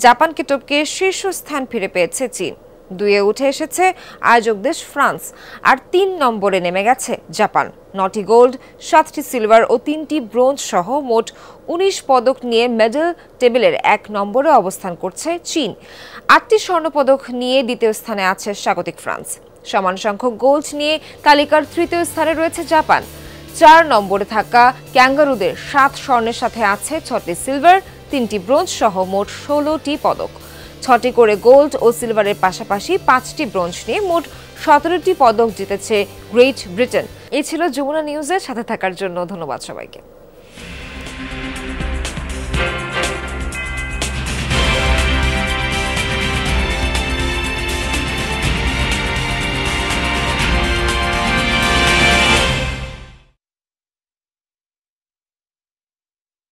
জাপানকে টপকে শীর্ষ স্থান ফিরে পেয়েছে চীন। 2-এ উঠে এসেছে আয়োজক দেশ ফ্রান্স, আর 3 নম্বরে নেমে গেছে জাপান। 9টি গোল্ড, 7টি সিলভার ও 3টি ব্রোঞ্জ সহ মোট 19 পদক নিয়ে মেডেল টেবিলের 1 নম্বরে অবস্থান করছে চীন। 8টি স্বর্ণপদক নিয়ে দ্বিতীয় স্থানে আছে স্বাগতিক ফ্রান্স। সমান সংখ্যক গোল্ড নিয়ে তালিকার তৃতীয় স্থানে রয়েছে জাপান। 4 নম্বরে থাকা ক্যাঙ্গারুদের 7 স্বর্ণের সাথে আছে 6টি সিলভার, 3টি ব্রোঞ্জ সহ মোট 16টি পদক। 6টি করে গোল্ড ও সিলভারের পাশাপাশি 5টি ব্রোঞ্জ নিয়ে মোট 17টি পদক জিতেছে গ্রেট ব্রিটেন। এই ছিল যমুনা নিউজের সাথে থাকার জন্য ধন্যবাদ সবাইকে।